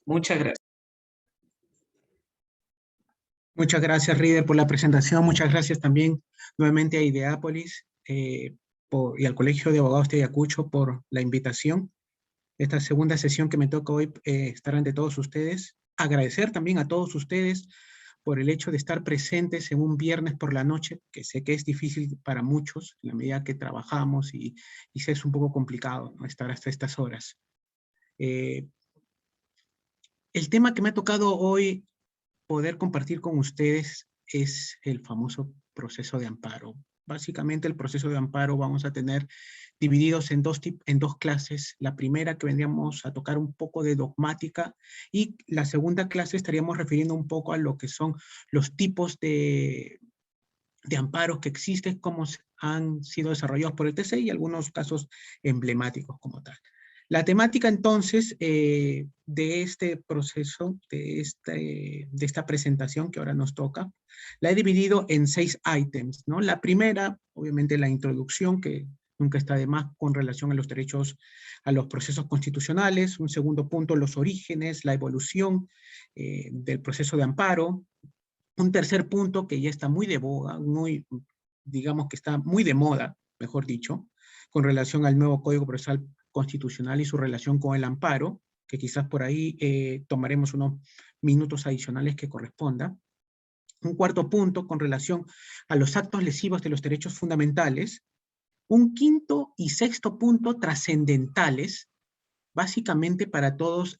Muchas gracias. Muchas gracias, Rider, por la presentación. Muchas gracias también nuevamente a Ideápolis y al Colegio de Abogados de Ayacucho por la invitación. Esta segunda sesión que me toca hoy estar ante todos ustedes. Agradecer también a todos ustedes por el hecho de estar presentes en un viernes por la noche, que sé que es difícil para muchos, en la medida que trabajamos y sé es un poco complicado, ¿no?, estar hasta estas horas. El tema que me ha tocado hoy poder compartir con ustedes es el famoso proceso de amparo. Básicamente el proceso de amparo vamos a tener divididos en dos clases. La primera que vendríamos a tocar un poco de dogmática y la segunda clase estaríamos refiriendo un poco a lo que son los tipos de amparos que existen, cómo han sido desarrollados por el TC y algunos casos emblemáticos como tal. La temática entonces de este proceso, de esta presentación que ahora nos toca, la he dividido en 6 ítems, ¿no? La primera, obviamente la introducción, que nunca está de más con relación a los derechos, a los procesos constitucionales. Un segundo punto, los orígenes, la evolución del proceso de amparo. Un tercer punto que ya está muy de boga, digamos que está muy de moda, mejor dicho, con relación al nuevo Código Procesal Constitucional y su relación con el amparo, que quizás por ahí tomaremos unos minutos adicionales que corresponda. Un cuarto punto con relación a los actos lesivos de los derechos fundamentales. Un quinto y sexto punto trascendentales, básicamente para todos,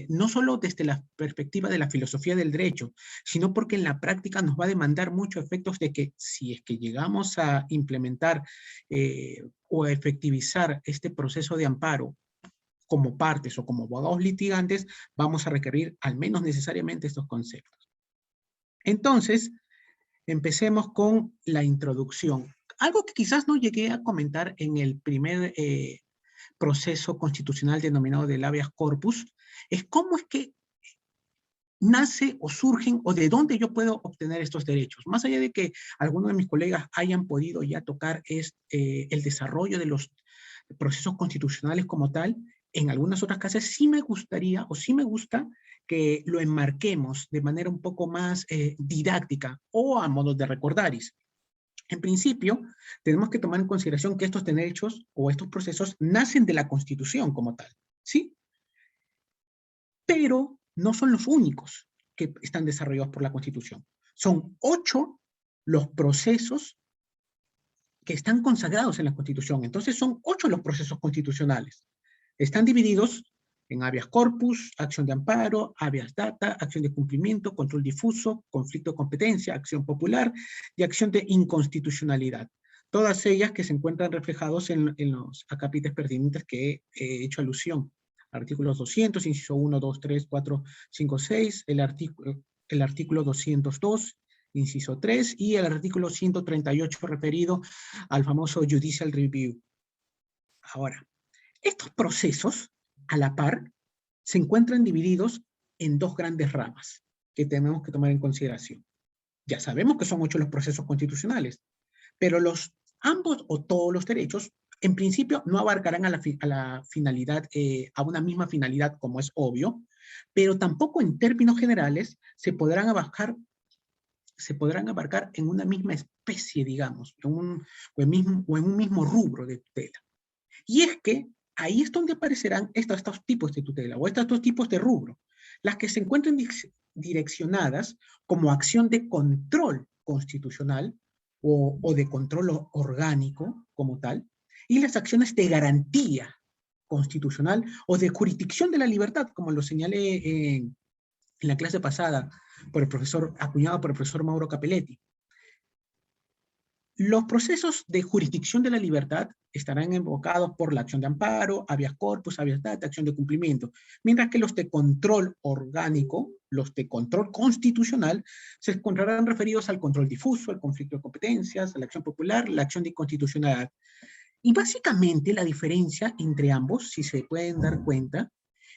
no solo desde la perspectiva de la filosofía del derecho, sino porque en la práctica nos va a demandar muchos efectos de que si es que llegamos a implementar o a efectivizar este proceso de amparo como partes o como abogados litigantes, vamos a requerir al menos necesariamente estos conceptos. Entonces, empecemos con la introducción. Algo que quizás no llegué a comentar en el primer proceso constitucional denominado del habeas corpus, es cómo es que nace o surgen o de dónde yo puedo obtener estos derechos. Más allá de que algunos de mis colegas hayan podido ya tocar el desarrollo de los procesos constitucionales como tal, en algunas otras casas sí me gustaría o sí me gusta que lo enmarquemos de manera un poco más didáctica o a modo de recordaris. En principio, tenemos que tomar en consideración que estos derechos o estos procesos nacen de la Constitución como tal, ¿sí? Pero no son los únicos que están desarrollados por la Constitución. Son 8 los procesos que están consagrados en la Constitución. Entonces son 8 los procesos constitucionales. Están divididos en habeas corpus, acción de amparo, habeas data, acción de cumplimiento, control difuso, conflicto de competencia, acción popular y acción de inconstitucionalidad. Todas ellas que se encuentran reflejados en los acápites pertinentes que he hecho alusión. Artículos 200, inciso 1, 2, 3, 4, 5, 6, el artículo 202, inciso 3, y el artículo 138 referido al famoso Judicial Review. Ahora, estos procesos, a la par, se encuentran divididos en 2 grandes ramas que tenemos que tomar en consideración. Ya sabemos que son 8 los procesos constitucionales, pero ambos o todos los derechos, en principio, no abarcarán a la finalidad, a una misma finalidad, como es obvio, pero tampoco en términos generales se podrán abarcar en una misma especie, digamos, o en un mismo rubro de tutela. Y es que ahí es donde aparecerán estos tipos de tutela o estos 2 tipos de rubro, las que se encuentran direccionadas como acción de control constitucional o de control orgánico como tal, y las acciones de garantía constitucional o de jurisdicción de la libertad, como lo señalé en la clase pasada acuñado por el profesor Mauro Capelletti. Los procesos de jurisdicción de la libertad estarán invocados por la acción de amparo, habeas corpus, habeas data, acción de cumplimiento, mientras que los de control orgánico, los de control constitucional, se encontrarán referidos al control difuso, al conflicto de competencias, a la acción popular, la acción de inconstitucionalidad. Y básicamente la diferencia entre ambos, si se pueden dar cuenta,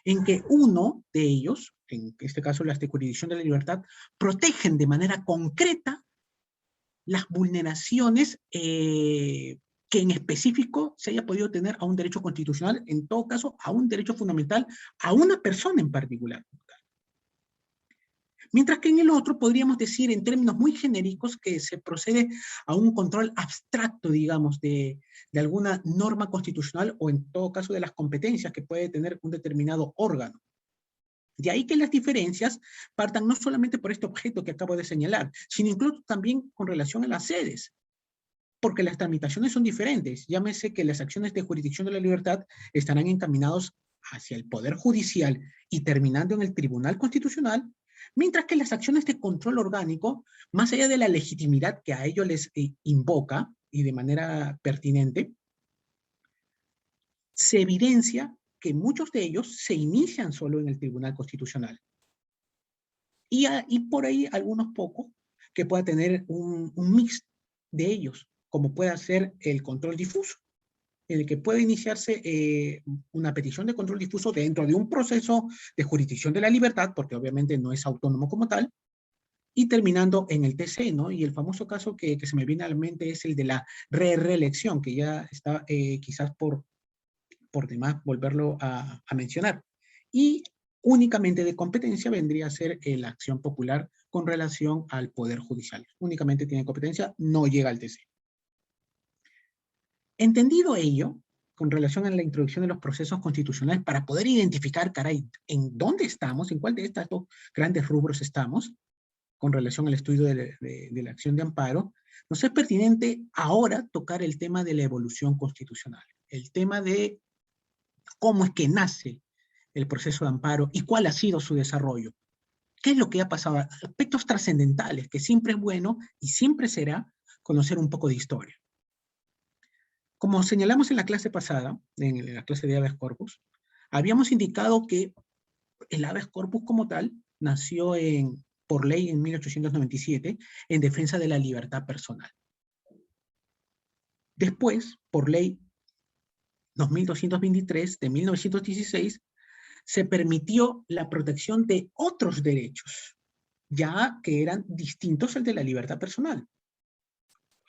en que uno de ellos, en este caso las de jurisdicción de la libertad, protegen de manera concreta las vulneraciones que en específico se haya podido tener a un derecho constitucional, en todo caso a un derecho fundamental, a una persona en particular. Mientras que en el otro podríamos decir en términos muy genéricos que se procede a un control abstracto, digamos, de alguna norma constitucional o en todo caso de las competencias que puede tener un determinado órgano. De ahí que las diferencias partan no solamente por este objeto que acabo de señalar, sino incluso también con relación a las sedes, porque las tramitaciones son diferentes. Llámese que las acciones de jurisdicción de la libertad estarán encaminados hacia el Poder Judicial y terminando en el Tribunal Constitucional, mientras que las acciones de control orgánico, más allá de la legitimidad que a ello les invoca, y de manera pertinente, se evidencia que muchos de ellos se inician solo en el Tribunal Constitucional. Y por ahí algunos pocos que pueda tener un mix de ellos, como pueda ser el control difuso, en el que puede iniciarse una petición de control difuso dentro de un proceso de jurisdicción de la libertad, porque obviamente no es autónomo como tal, y terminando en el TC, ¿no? Y el famoso caso que se me viene a la mente es el de la reelección, que ya está quizás por demás volverlo a mencionar. Y únicamente de competencia vendría a ser la acción popular con relación al Poder Judicial. Únicamente tiene competencia, no llega al TC. Entendido ello, con relación a la introducción de los procesos constitucionales para poder identificar, caray, en dónde estamos, en cuál de estos dos grandes rubros estamos, con relación al estudio de la acción de amparo, nos es pertinente ahora tocar el tema de la evolución constitucional, el tema de cómo es que nace el proceso de amparo y cuál ha sido su desarrollo. ¿Qué es lo que ha pasado? Aspectos trascendentales, que siempre es bueno y siempre será conocer un poco de historia. Como señalamos en la clase pasada, en la clase de habeas corpus, habíamos indicado que el habeas corpus como tal nació por ley en 1897 en defensa de la libertad personal. Después, por ley 2223 de 1916, se permitió la protección de otros derechos, ya que eran distintos al de la libertad personal.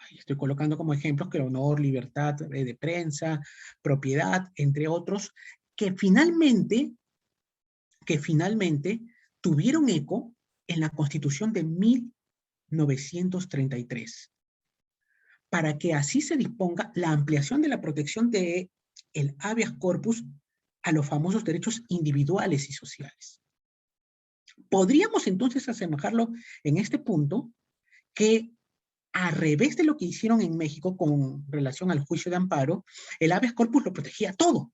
Ahí estoy colocando como ejemplos que el honor, libertad de prensa, propiedad, entre otros, que finalmente tuvieron eco en la Constitución de 1933, para que así se disponga la ampliación de la protección del habeas corpus a los famosos derechos individuales y sociales. Podríamos entonces asemejarlo en este punto que, a revés de lo que hicieron en México con relación al juicio de amparo, el habeas corpus lo protegía todo.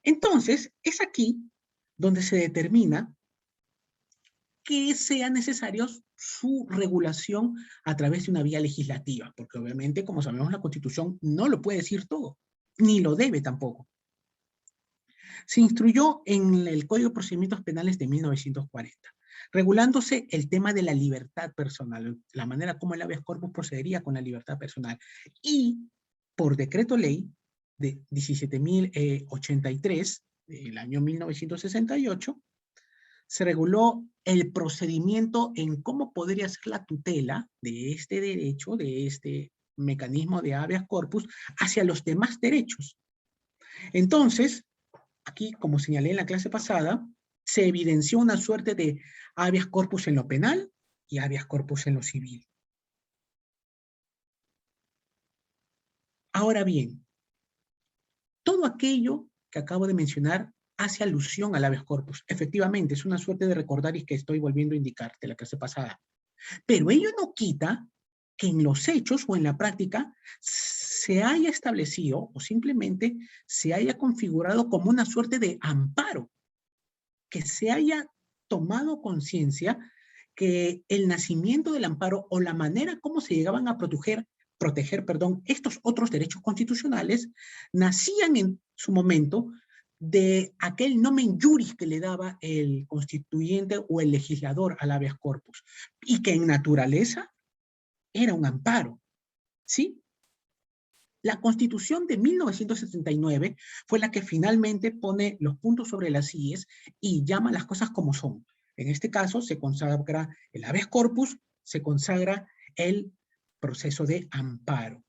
Entonces, es aquí donde se determina que sea necesario su regulación a través de una vía legislativa, porque obviamente, como sabemos, la Constitución no lo puede decir todo, ni lo debe tampoco. Se instruyó en el Código de Procedimientos Penales de 1940, regulándose el tema de la libertad personal, la manera como el habeas corpus procedería con la libertad personal. Y por decreto ley de 17.083 del año 1968, se reguló el procedimiento en cómo podría ser la tutela de este derecho, de este mecanismo de habeas corpus, hacia los demás derechos. Entonces, aquí, como señalé en la clase pasada, se evidenció una suerte de habeas corpus en lo penal y habeas corpus en lo civil. Ahora bien, todo aquello que acabo de mencionar hace alusión al habeas corpus. Efectivamente, es una suerte de recordar y que estoy volviendo a indicar de la clase pasada. Pero ello no quita que en los hechos o en la práctica se haya establecido o simplemente se haya configurado como una suerte de amparo, que se haya tomado conciencia que el nacimiento del amparo o la manera como se llegaban a proteger, estos otros derechos constitucionales nacían en su momento de aquel nomen juris que le daba el constituyente o el legislador al habeas corpus, y que en naturaleza era un amparo, ¿sí? La Constitución de 1979 fue la que finalmente pone los puntos sobre las íes y llama las cosas como son. En este caso se consagra el habeas corpus, se consagra el proceso de amparo.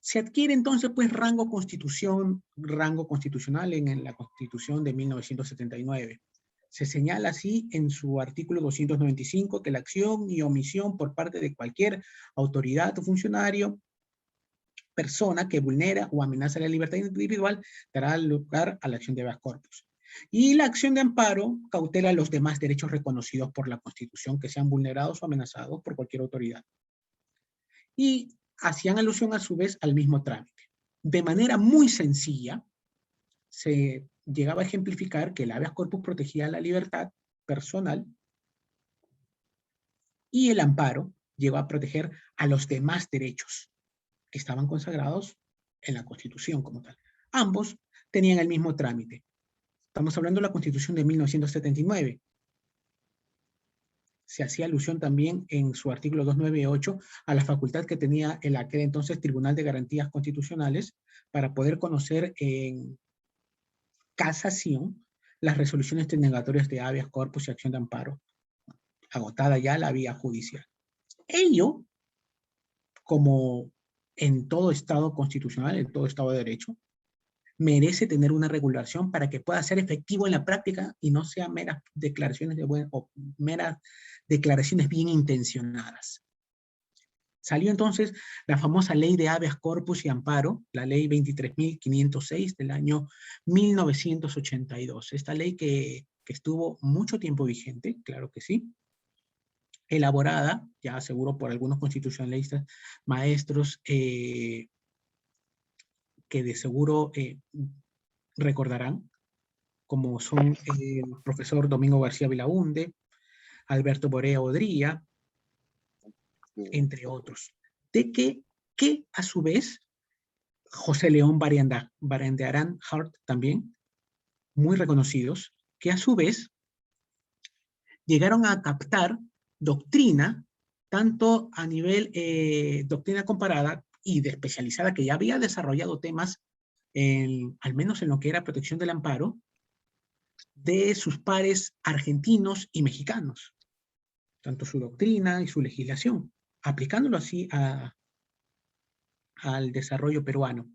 Se adquiere entonces pues rango constitucional en la Constitución de 1979. Se señala así en su artículo 295 que la acción y omisión por parte de cualquier autoridad o funcionario, persona que vulnera o amenaza la libertad individual, dará lugar a la acción de habeas corpus. Y la acción de amparo cautela los demás derechos reconocidos por la Constitución que sean vulnerados o amenazados por cualquier autoridad. Y hacían alusión a su vez al mismo trámite. De manera muy sencilla, se llegaba a ejemplificar que el habeas corpus protegía la libertad personal y el amparo llegó a proteger a los demás derechos que estaban consagrados en la Constitución como tal. Ambos tenían el mismo trámite. Estamos hablando de la Constitución de 1979. Se hacía alusión también en su artículo 298 a la facultad que tenía el aquel entonces Tribunal de Garantías Constitucionales para poder conocer en casación las resoluciones denegatorias de habeas corpus y acción de amparo, agotada ya la vía judicial. Ello, como en todo Estado constitucional, en todo Estado de Derecho, merece tener una regulación para que pueda ser efectivo en la práctica y no sean meras declaraciones o meras declaraciones bien intencionadas. Salió entonces la famosa ley de habeas corpus y amparo, la ley 23.506 del año 1982. Esta ley que estuvo mucho tiempo vigente, claro que sí, elaborada, ya seguro por algunos constitucionalistas, maestros, que de seguro recordarán, como son el profesor Domingo García Vilaunde, Alberto Borea Odría, entre otros, de que a su vez José León Barandiarán Hart también, muy reconocidos, que a su vez llegaron a captar doctrina, tanto a nivel doctrina comparada y de especializada, que ya había desarrollado temas, al menos en lo que era protección del amparo, de sus pares argentinos y mexicanos, tanto su doctrina y su legislación, aplicándolo así al desarrollo peruano.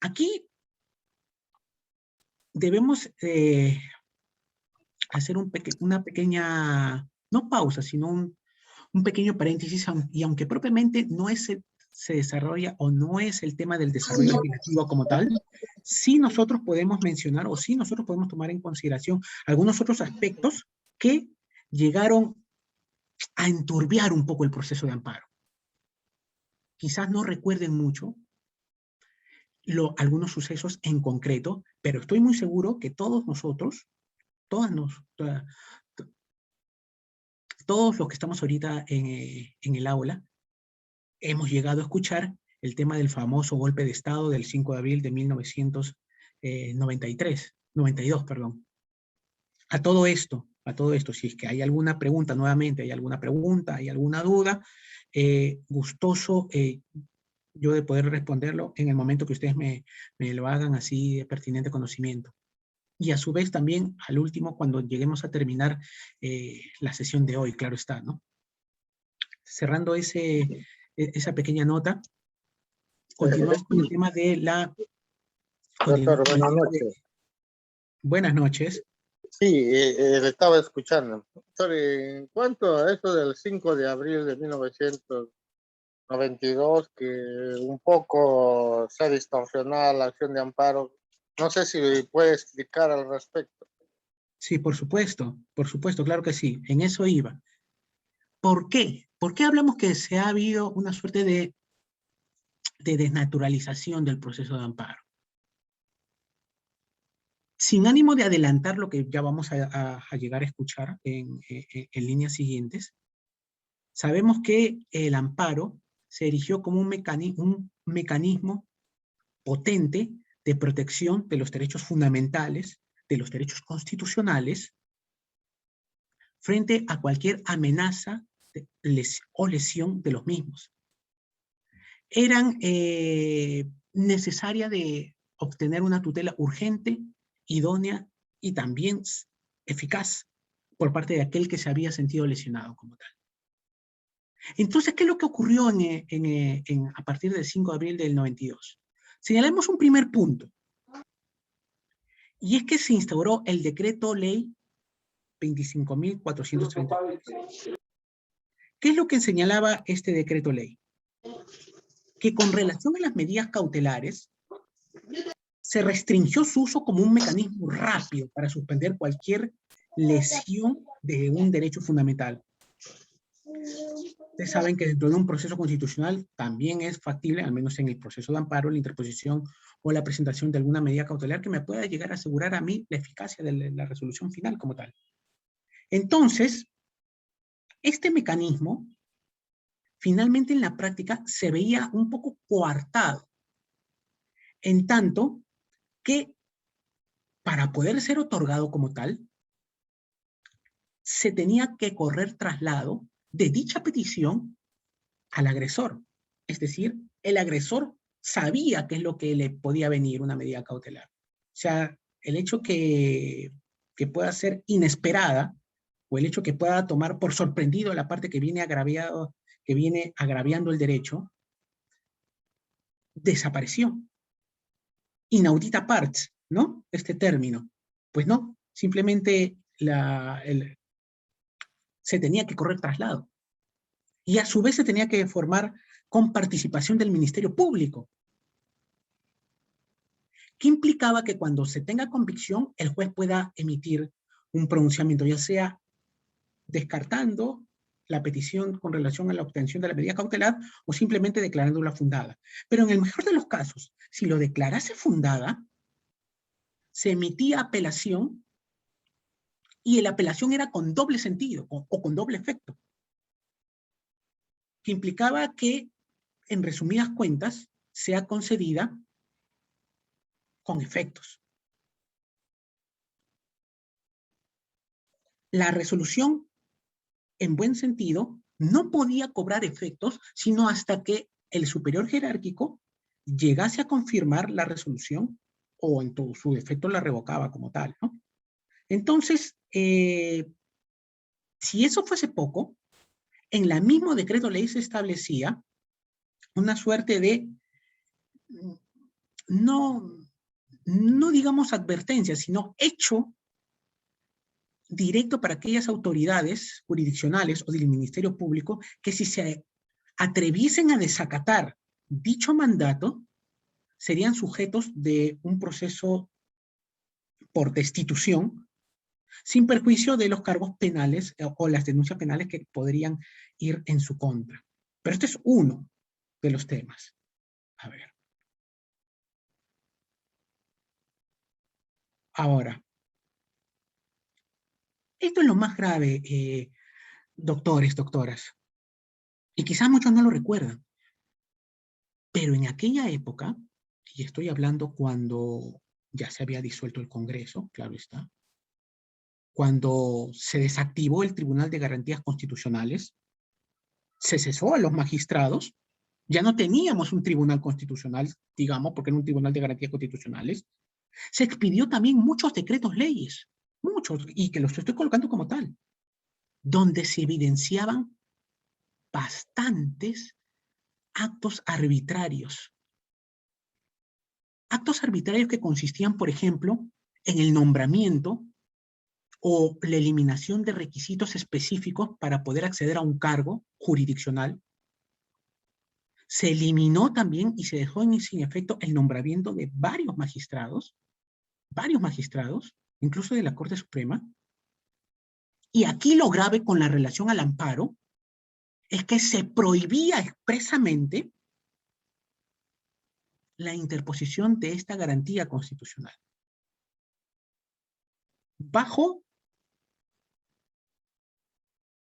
Aquí debemos hacer una pequeña, no pausa, sino un pequeño paréntesis, y aunque propiamente no se desarrolla o no es el tema del desarrollo legislativo como tal, sí nosotros podemos mencionar o sí nosotros podemos tomar en consideración algunos otros aspectos que llegaron a enturbiar un poco el proceso de amparo. Quizás no recuerden mucho algunos sucesos en concreto, pero estoy muy seguro que todos nosotros, todos los que estamos ahorita en el aula, hemos llegado a escuchar el tema del famoso golpe de Estado del 5 de abril de 92, perdón. A todo esto, si es que hay alguna pregunta, nuevamente, hay alguna duda, gustoso yo de poder responderlo en el momento que ustedes me lo hagan así de pertinente conocimiento. Y a su vez también, al último, cuando lleguemos a terminar la sesión de hoy, claro está, ¿no? Cerrando esa pequeña nota, continuamos con el tema de la... Doctor, buenas noches. Buenas noches. Sí, le estaba escuchando. Doctor, en cuanto a eso del 5 de abril de 1992, que un poco se ha distorsionado la acción de amparo, no sé si puede explicar al respecto. Sí, por supuesto, claro que sí, en eso iba. ¿Por qué? ¿Por qué hablamos que se ha habido una suerte de desnaturalización del proceso de amparo? Sin ánimo de adelantar lo que ya vamos a llegar a escuchar en líneas siguientes, sabemos que el amparo se erigió como un mecanismo potente de protección de los derechos fundamentales, de los derechos constitucionales, frente a cualquier amenaza o lesión de los mismos. Eran necesarias de obtener una tutela urgente, idónea y también eficaz por parte de aquel que se había sentido lesionado como tal. Entonces, ¿qué es lo que ocurrió a partir del 5 de abril del 92? Señalamos un primer punto, y es que se instauró el decreto ley 25.433. ¿Qué es lo que señalaba este decreto ley? Que con relación a las medidas cautelares, se restringió su uso como un mecanismo rápido para suspender cualquier lesión de un derecho fundamental. Ustedes saben que dentro de un proceso constitucional también es factible, al menos en el proceso de amparo, la interposición o la presentación de alguna medida cautelar que me pueda llegar a asegurar a mí la eficacia de la resolución final como tal. Entonces, este mecanismo, finalmente en la práctica, se veía un poco coartado, en tanto que para poder ser otorgado como tal, se tenía que correr traslado de dicha petición al agresor. Es decir, el agresor sabía qué es lo que le podía venir una medida cautelar. O sea, el hecho que pueda ser inesperada o el hecho que pueda tomar por sorprendido la parte que viene agraviando el derecho, desapareció. Inaudita parts, ¿no? Este término. Pues no, simplemente se tenía que correr traslado. Y a su vez se tenía que formar con participación del Ministerio Público, que implicaba que cuando se tenga convicción, el juez pueda emitir un pronunciamiento, ya sea descartando la petición con relación a la obtención de la medida cautelar o simplemente declarándola fundada. Pero en el mejor de los casos, si lo declarase fundada, se emitía apelación y la apelación era con doble sentido o con doble efecto, que implicaba que, en resumidas cuentas, sea concedida con efectos. La resolución, en buen sentido, no podía cobrar efectos sino hasta que el superior jerárquico llegase a confirmar la resolución o en todo su defecto la revocaba como tal, ¿no? Entonces, si eso fuese poco, en la mismo decreto ley se establecía una suerte de, no digamos advertencia, sino hecho directo para aquellas autoridades jurisdiccionales o del Ministerio Público que si se atreviesen a desacatar dicho mandato, serían sujetos de un proceso por destitución, sin perjuicio de los cargos penales o las denuncias penales que podrían ir en su contra. Pero este es uno de los temas. A ver. Ahora, esto es lo más grave, doctores, doctoras, y quizás muchos no lo recuerdan, pero en aquella época, y estoy hablando cuando ya se había disuelto el Congreso, claro está, cuando se desactivó el Tribunal de Garantías Constitucionales, se cesó a los magistrados, ya no teníamos un tribunal constitucional, digamos, porque era un tribunal de garantías constitucionales, se expidió también muchos decretos leyes, muchos, y que los estoy colocando como tal, donde se evidenciaban bastantes actos arbitrarios. Actos arbitrarios que consistían, por ejemplo, en el nombramiento o la eliminación de requisitos específicos para poder acceder a un cargo jurisdiccional. Se eliminó también y se dejó sin efecto el nombramiento de varios magistrados, incluso de la Corte Suprema. Y aquí lo grave con la relación al amparo es que se prohibía expresamente la interposición de esta garantía constitucional, bajo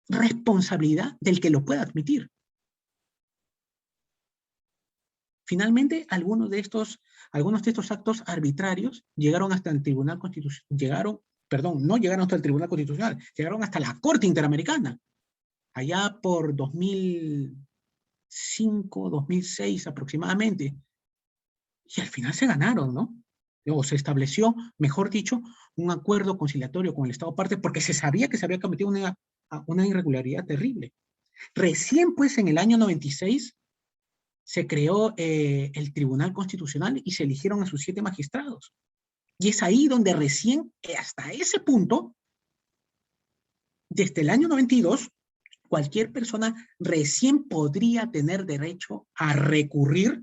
responsabilidad del que lo pueda admitir. Finalmente, algunos de estos actos arbitrarios llegaron hasta el Tribunal Constitucional, no llegaron hasta el Tribunal Constitucional, llegaron hasta la Corte Interamericana, allá por 2005, 2006 aproximadamente. Y al final se ganaron, ¿no? O se estableció, mejor dicho, un acuerdo conciliatorio con el Estado parte porque se sabía que se había cometido una irregularidad terrible. Recién, pues, en el año 96 se creó el Tribunal Constitucional y se eligieron a sus 7 magistrados. Y es ahí donde recién, hasta ese punto, desde el año 92, cualquier persona recién podría tener derecho a recurrir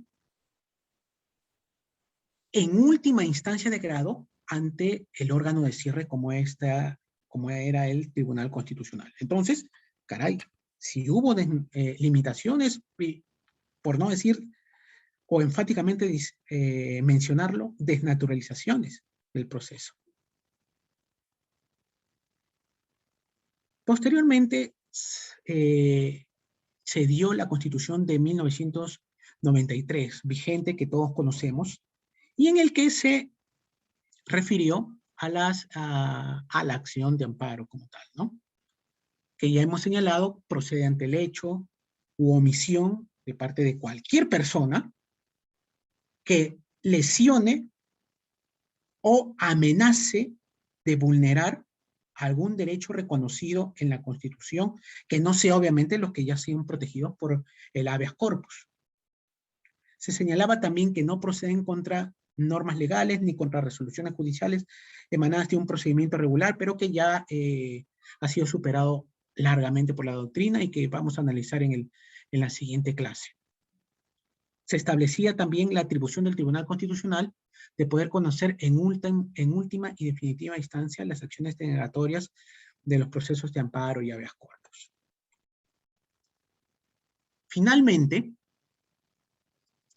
en última instancia de grado ante el órgano de cierre como era el Tribunal Constitucional. Entonces, caray, si hubo limitaciones, por no decir o enfáticamente mencionarlo, desnaturalizaciones del proceso. Posteriormente, se dio la Constitución de 1993, vigente que todos conocemos, y en el que se refirió a la acción de amparo como tal, ¿no? Que ya hemos señalado, procede ante el hecho u omisión de parte de cualquier persona que lesione o amenace de vulnerar algún derecho reconocido en la Constitución, que no sea obviamente los que ya sean protegidos por el habeas corpus. Se señalaba también que no proceden contra normas legales ni contra resoluciones judiciales emanadas de un procedimiento regular, pero que ya ha sido superado largamente por la doctrina y que vamos a analizar en la siguiente clase. Se establecía también la atribución del Tribunal Constitucional de poder conocer en última y definitiva instancia las acciones denegatorias de los procesos de amparo y habeas corpus. Finalmente,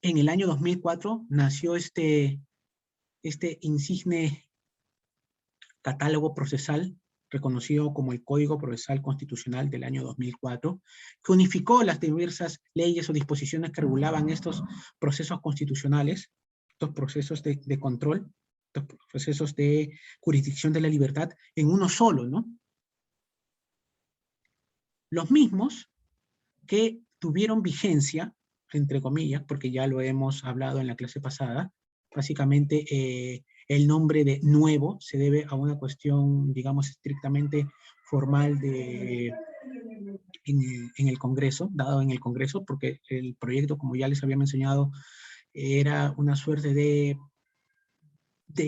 en el año 2004 nació este insigne catálogo procesal reconocido como el Código Procesal Constitucional del año 2004, que unificó las diversas leyes o disposiciones que regulaban estos procesos constitucionales, estos procesos de control, estos procesos de jurisdicción de la libertad, en uno solo, ¿no? Los mismos que tuvieron vigencia, entre comillas, porque ya lo hemos hablado en la clase pasada, básicamente el nombre de nuevo se debe a una cuestión, digamos, estrictamente formal en el Congreso, dado en el Congreso, porque el proyecto, como ya les había mencionado, era una suerte de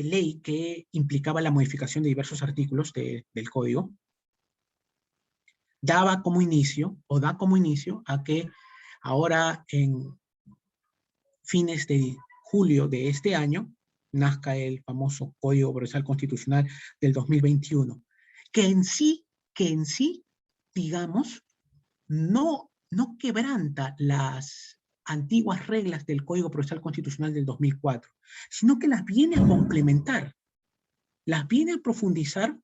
ley que implicaba la modificación de diversos artículos del Código, da como inicio a que ahora en fines de julio de este año nazca el famoso Código Procesal Constitucional del 2021, que en sí, digamos, no quebranta las antiguas reglas del Código Procesal Constitucional del 2004, sino que las viene a complementar, las viene a profundizar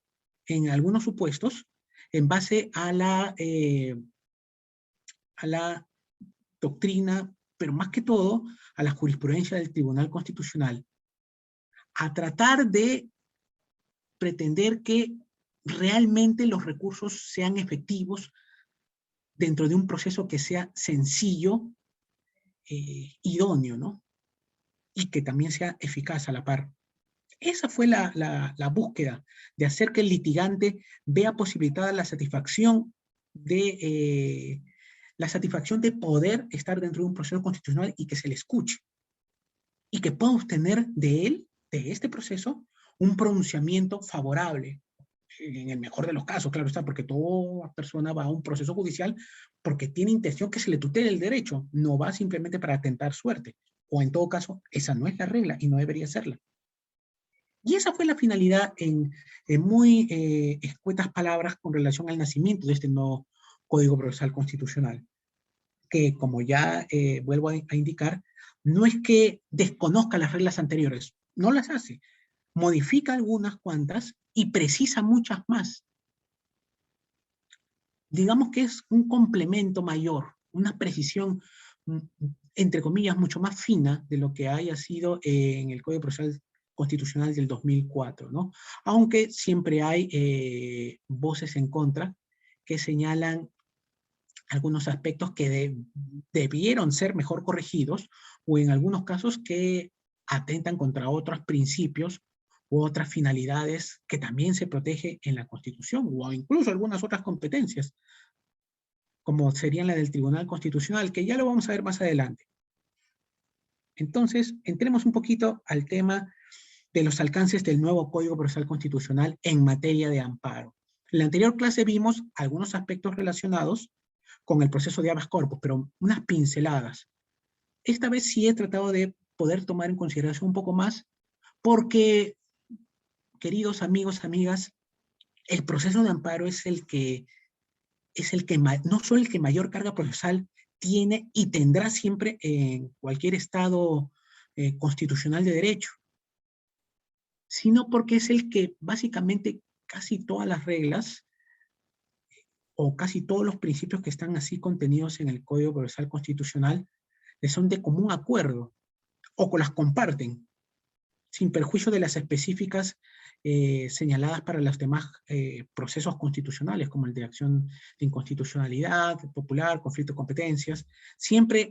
en algunos supuestos en base a la doctrina, pero más que todo a la jurisprudencia del Tribunal Constitucional, a tratar de pretender que realmente los recursos sean efectivos dentro de un proceso que sea sencillo, idóneo, ¿no? Y que también sea eficaz a la par. Esa fue la búsqueda de hacer que el litigante vea posibilitada la satisfacción de poder estar dentro de un proceso constitucional y que se le escuche. Y que pueda obtener de él, de este proceso, un pronunciamiento favorable, en el mejor de los casos, claro está, porque toda persona va a un proceso judicial porque tiene intención que se le tutele el derecho, no va simplemente para tentar suerte, o en todo caso, esa no es la regla y no debería serla. Y esa fue la finalidad en muy escuetas palabras con relación al nacimiento de este nuevo Código Procesal Constitucional, que como ya vuelvo a indicar, no es que desconozca las reglas anteriores, no las hace, modifica algunas cuantas y precisa muchas más. Digamos que es un complemento mayor, una precisión, entre comillas, mucho más fina de lo que haya sido en el Código Procesal Constitucional del 2004, ¿no? Aunque siempre hay voces en contra que señalan algunos aspectos que debieron ser mejor corregidos, o en algunos casos que atentan contra otros principios u otras finalidades que también se protege en la Constitución, o incluso algunas otras competencias. como serían la del Tribunal Constitucional, que ya lo vamos a ver más adelante. Entonces, entremos un poquito al tema de los alcances del nuevo Código Procesal Constitucional en materia de amparo. En la anterior clase vimos algunos aspectos relacionados con el proceso de habeas corpus, pero unas pinceladas. Esta vez sí he tratado de poder tomar en consideración un poco más, porque, queridos amigos, amigas, el proceso de amparo es el que no solo el que mayor carga procesal tiene y tendrá siempre en cualquier estado constitucional de derecho, sino porque es el que básicamente casi todas las reglas o casi todos los principios que están así contenidos en el Código Procesal Constitucional les son de común acuerdo o las comparten, sin perjuicio de las específicas señaladas para los demás procesos constitucionales, como el de acción de inconstitucionalidad, popular, conflicto de competencias. Siempre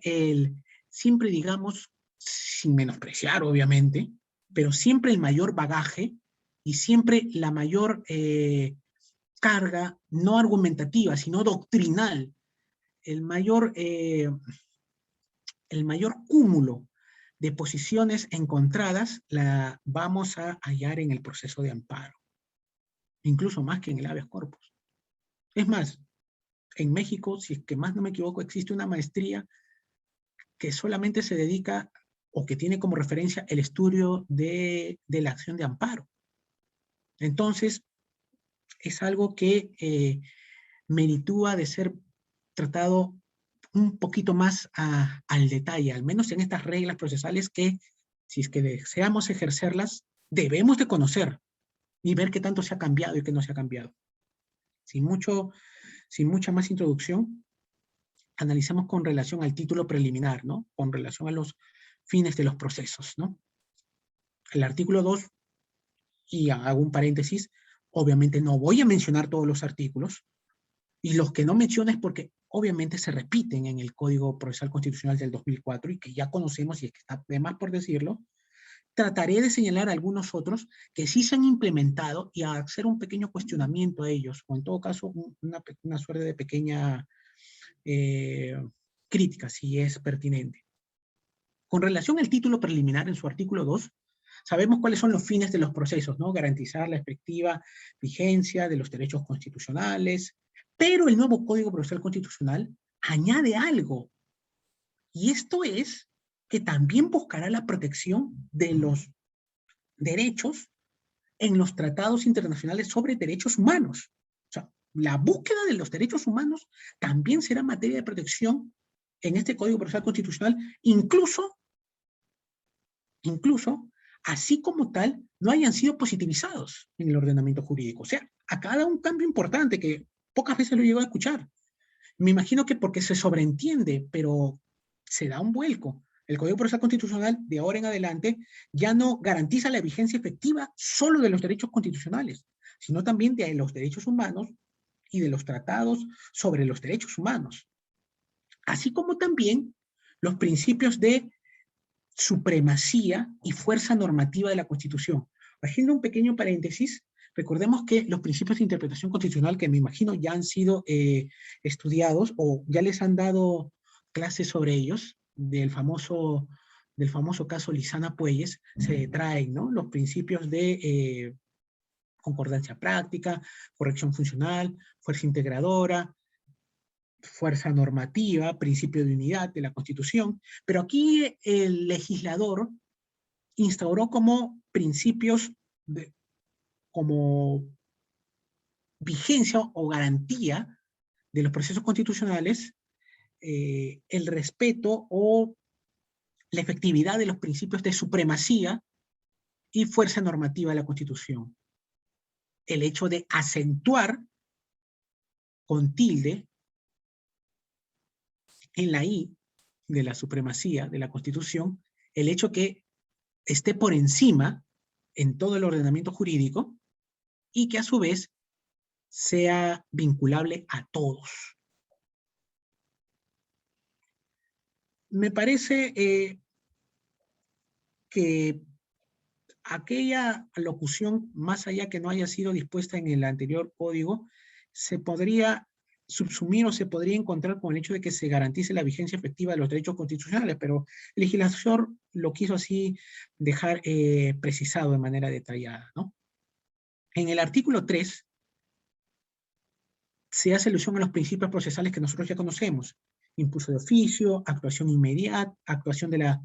digamos, sin menospreciar, obviamente, pero siempre el mayor bagaje y siempre la mayor carga, no argumentativa, sino doctrinal, el mayor cúmulo de posiciones encontradas la vamos a hallar en el proceso de amparo, incluso más que en el habeas corpus. Es más, en México, si es que más no me equivoco, existe una maestría que solamente se dedica o que tiene como referencia el estudio de la acción de amparo. Entonces, es algo que meritúa de ser tratado un poquito más al detalle, al menos en estas reglas procesales que, si es que deseamos ejercerlas, debemos de conocer y ver qué tanto se ha cambiado y qué no se ha cambiado. Sin mucha más introducción, analicemos con relación al título preliminar, ¿no? Con relación a los fines de los procesos, ¿no? El artículo 2, y hago un paréntesis, obviamente no voy a mencionar todos los artículos, y los que no menciono es porque obviamente se repiten en el Código Procesal Constitucional del 2004 y que ya conocemos y es que está de más por decirlo. Trataré de señalar algunos otros que sí se han implementado y a hacer un pequeño cuestionamiento a ellos, o en todo caso una suerte de pequeña crítica, si es pertinente. Con relación al título preliminar en su artículo 2, sabemos cuáles son los fines de los procesos, ¿no? Garantizar la efectiva vigencia de los derechos constitucionales, pero el nuevo Código Procesal Constitucional añade algo, y esto es que también buscará la protección de los derechos en los tratados internacionales sobre derechos humanos. O sea, la búsqueda de los derechos humanos también será materia de protección en este Código Procesal Constitucional, incluso, así como tal, no hayan sido positivizados en el ordenamiento jurídico. O sea, acá da un cambio importante que pocas veces lo llego a escuchar. Me imagino que porque se sobreentiende, pero se da un vuelco. El Código Procesal Constitucional de ahora en adelante ya no garantiza la vigencia efectiva solo de los derechos constitucionales, sino también de los derechos humanos y de los tratados sobre los derechos humanos, así como también los principios de supremacía y fuerza normativa de la Constitución. Haciendo un pequeño paréntesis, recordemos que los principios de interpretación constitucional, que me imagino ya han sido estudiados o ya les han dado clases sobre ellos, del famoso caso Lizana Puelles, se traen, ¿no? Los principios de concordancia práctica, corrección funcional, fuerza integradora, fuerza normativa, principio de unidad de la Constitución, pero aquí el legislador instauró como principios, como vigencia o garantía de los procesos constitucionales, el respeto o la efectividad de los principios de supremacía y fuerza normativa de la Constitución. El hecho de acentuar con tilde en la I de la supremacía de la Constitución, el hecho que esté por encima en todo el ordenamiento jurídico y que a su vez sea vinculable a todos. Me parece que aquella locución, más allá que no haya sido dispuesta en el anterior código, se podría subsumir o se podría encontrar con el hecho de que se garantice la vigencia efectiva de los derechos constitucionales, pero el legislador lo quiso así dejar precisado de manera detallada, ¿no? En el artículo 3 se hace alusión a los principios procesales que nosotros ya conocemos: impulso de oficio, actuación inmediata, actuación de la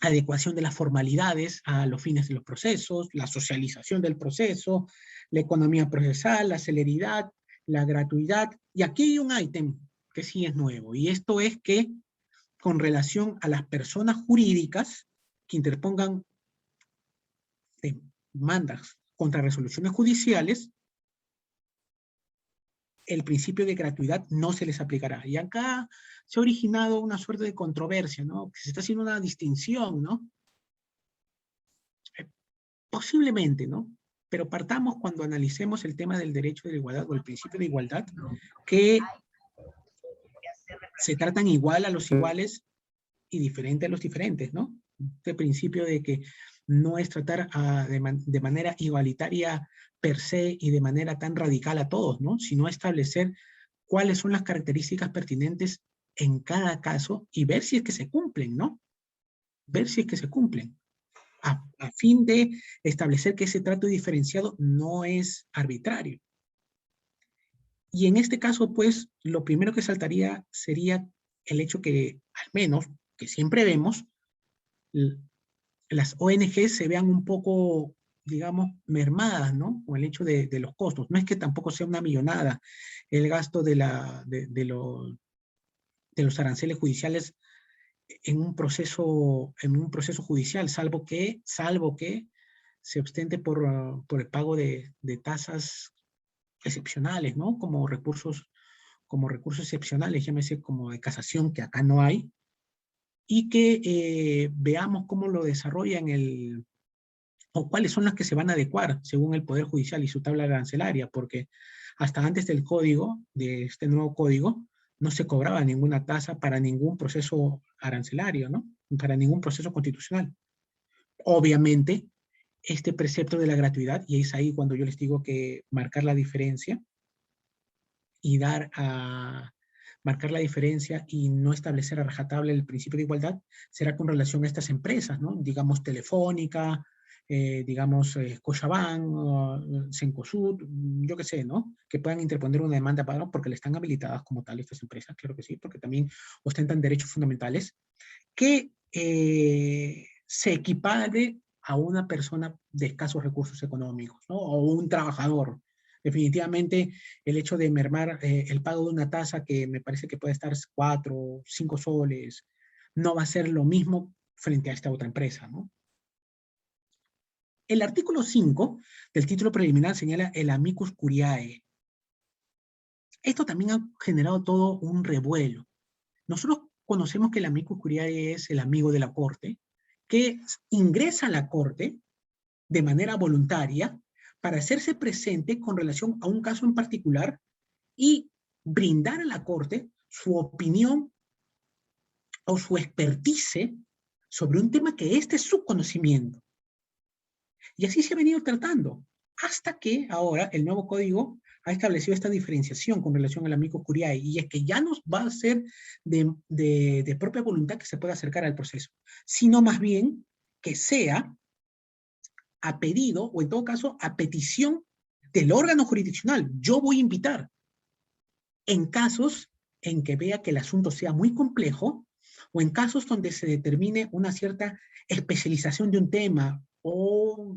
adecuación de las formalidades a los fines de los procesos, la socialización del proceso, la economía procesal, la celeridad, la gratuidad. Y aquí hay un ítem que sí es nuevo, y esto es que con relación a las personas jurídicas que interpongan demandas contra resoluciones judiciales, el principio de gratuidad no se les aplicará. Y acá se ha originado una suerte de controversia, ¿no? Que se está haciendo una distinción, ¿no? Posiblemente, ¿no? Pero partamos cuando analicemos el tema del derecho de la igualdad o el principio de igualdad, que se tratan igual a los iguales y diferente a los diferentes, ¿no? Este principio de que no es tratar de manera igualitaria per se y de manera tan radical a todos, ¿no? Sino establecer cuáles son las características pertinentes en cada caso y ver si es que se cumplen, ¿no? Ver si es que se cumplen. A fin de establecer que ese trato diferenciado no es arbitrario. Y en este caso, pues, lo primero que saltaría sería el hecho que, al menos, que siempre vemos, las ONG se vean un poco, digamos, mermadas, ¿no? Con el hecho de los costos. No es que tampoco sea una millonada el gasto de los aranceles judiciales en un proceso judicial, salvo que se ostente por el pago de tasas excepcionales, ¿no? Como recursos excepcionales, llámese como de casación, que acá no hay, y que veamos cómo lo desarrollan o cuáles son las que se van a adecuar según el Poder Judicial y su tabla arancelaria, porque hasta antes del código, de este nuevo código, no se cobraba ninguna tasa para ningún proceso arancelario, ¿no? Para ningún proceso constitucional. Obviamente, este precepto de la gratuidad, y es ahí cuando yo les digo que marcar la diferencia y marcar la diferencia y no establecer a rajatabla el principio de igualdad, será con relación a estas empresas, ¿no? Digamos Telefónica, digamos Scotiabank, Cencosud, yo qué sé, ¿no? Que puedan interponer una demanda para, porque le están habilitadas como tal estas empresas, claro que sí, porque también ostentan derechos fundamentales, que se equipare a una persona de escasos recursos económicos, ¿no? O un trabajador. Definitivamente el hecho de mermar el pago de una tasa que me parece que puede estar 4, 5 soles, no va a ser lo mismo frente a esta otra empresa, ¿no? El artículo 5 del título preliminar señala el amicus curiae. Esto también ha generado todo un revuelo. Nosotros conocemos que el amicus curiae es el amigo de la corte, que ingresa a la corte de manera voluntaria para hacerse presente con relación a un caso en particular y brindar a la corte su opinión o su expertise sobre un tema que este es su conocimiento. Y así se ha venido tratando, hasta que ahora el nuevo código ha establecido esta diferenciación con relación al amicus curiae, y es que ya no va a ser de propia voluntad que se pueda acercar al proceso, sino más bien que sea a pedido, o en todo caso, a petición del órgano jurisdiccional. Yo voy a invitar, en casos en que vea que el asunto sea muy complejo, o en casos donde se determine una cierta especialización de un tema, o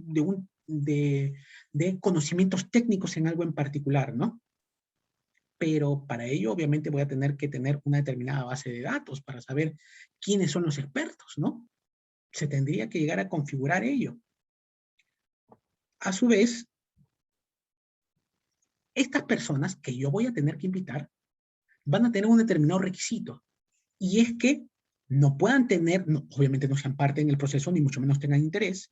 de conocimientos técnicos en algo en particular, ¿no? Pero para ello, obviamente, voy a tener que tener una determinada base de datos para saber quiénes son los expertos, ¿no? Se tendría que llegar a configurar ello. A su vez, estas personas que yo voy a tener que invitar van a tener un determinado requisito, y es que no puedan tener, no, obviamente no sean parte en el proceso, ni mucho menos tengan interés,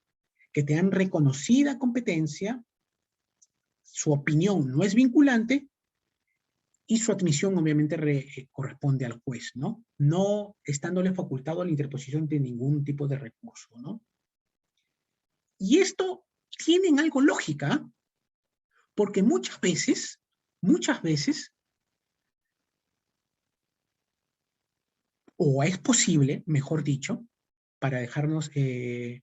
que tengan reconocida competencia, su opinión no es vinculante, y su admisión obviamente corresponde al juez, ¿no? No estándole facultado a la interposición de ningún tipo de recurso, ¿no? Y esto tiene algo lógica, porque muchas veces o es posible, mejor dicho, para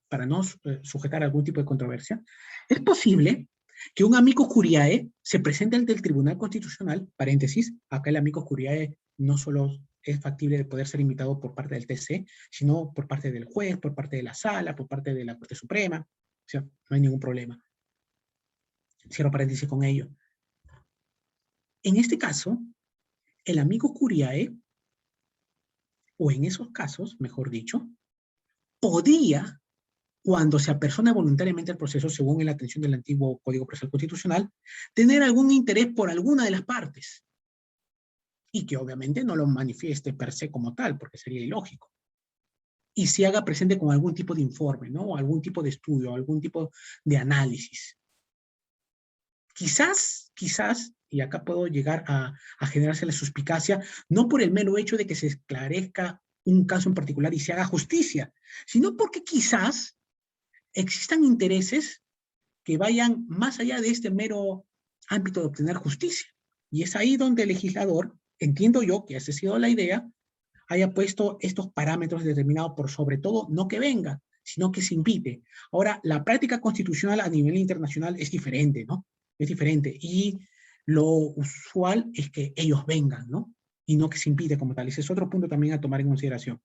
para no sujetar algún tipo de controversia, es posible que un amicus curiae se presente ante el Tribunal Constitucional, paréntesis, acá el amicus curiae no solo es factible de poder ser invitado por parte del TC, sino por parte del juez, por parte de la sala, por parte de la Corte Suprema, o sea, no hay ningún problema. Cierro paréntesis con ello. En este caso, el amicus curiae, o en esos casos, mejor dicho, podría, cuando se apersona voluntariamente al proceso, según la atención del antiguo Código Procesal Constitucional, tener algún interés por alguna de las partes, y que obviamente no lo manifieste per se como tal, porque sería ilógico, y se haga presente con algún tipo de informe, ¿no? O algún tipo de estudio, o algún tipo de análisis. Quizás, y acá puedo llegar a generarse la suspicacia, no por el mero hecho de que se esclarezca un caso en particular y se haga justicia, sino porque quizás existan intereses que vayan más allá de este mero ámbito de obtener justicia. Y es ahí donde el legislador, entiendo yo que esa ha sido la idea, haya puesto estos parámetros determinados por sobre todo no que venga, sino que se invite. Ahora, la práctica constitucional a nivel internacional es diferente, ¿no? Es diferente. Y lo usual es que ellos vengan, ¿no? Y no que se invite como tal. Ese es otro punto también a tomar en consideración.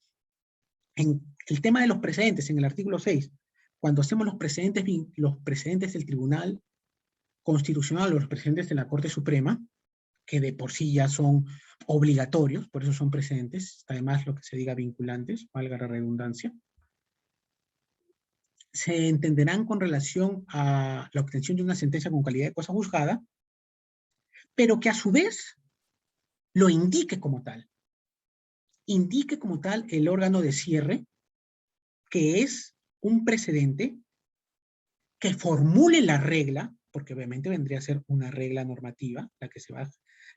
En el tema de los precedentes, en el artículo 6, cuando hacemos los precedentes del Tribunal Constitucional o los precedentes de la Corte Suprema, que de por sí ya son obligatorios, por eso son precedentes, además lo que se diga vinculantes, valga la redundancia, se entenderán con relación a la obtención de una sentencia con calidad de cosa juzgada, pero que a su vez lo indique como tal. Indique como tal el órgano de cierre, que es un precedente que formule la regla, porque obviamente vendría a ser una regla normativa la que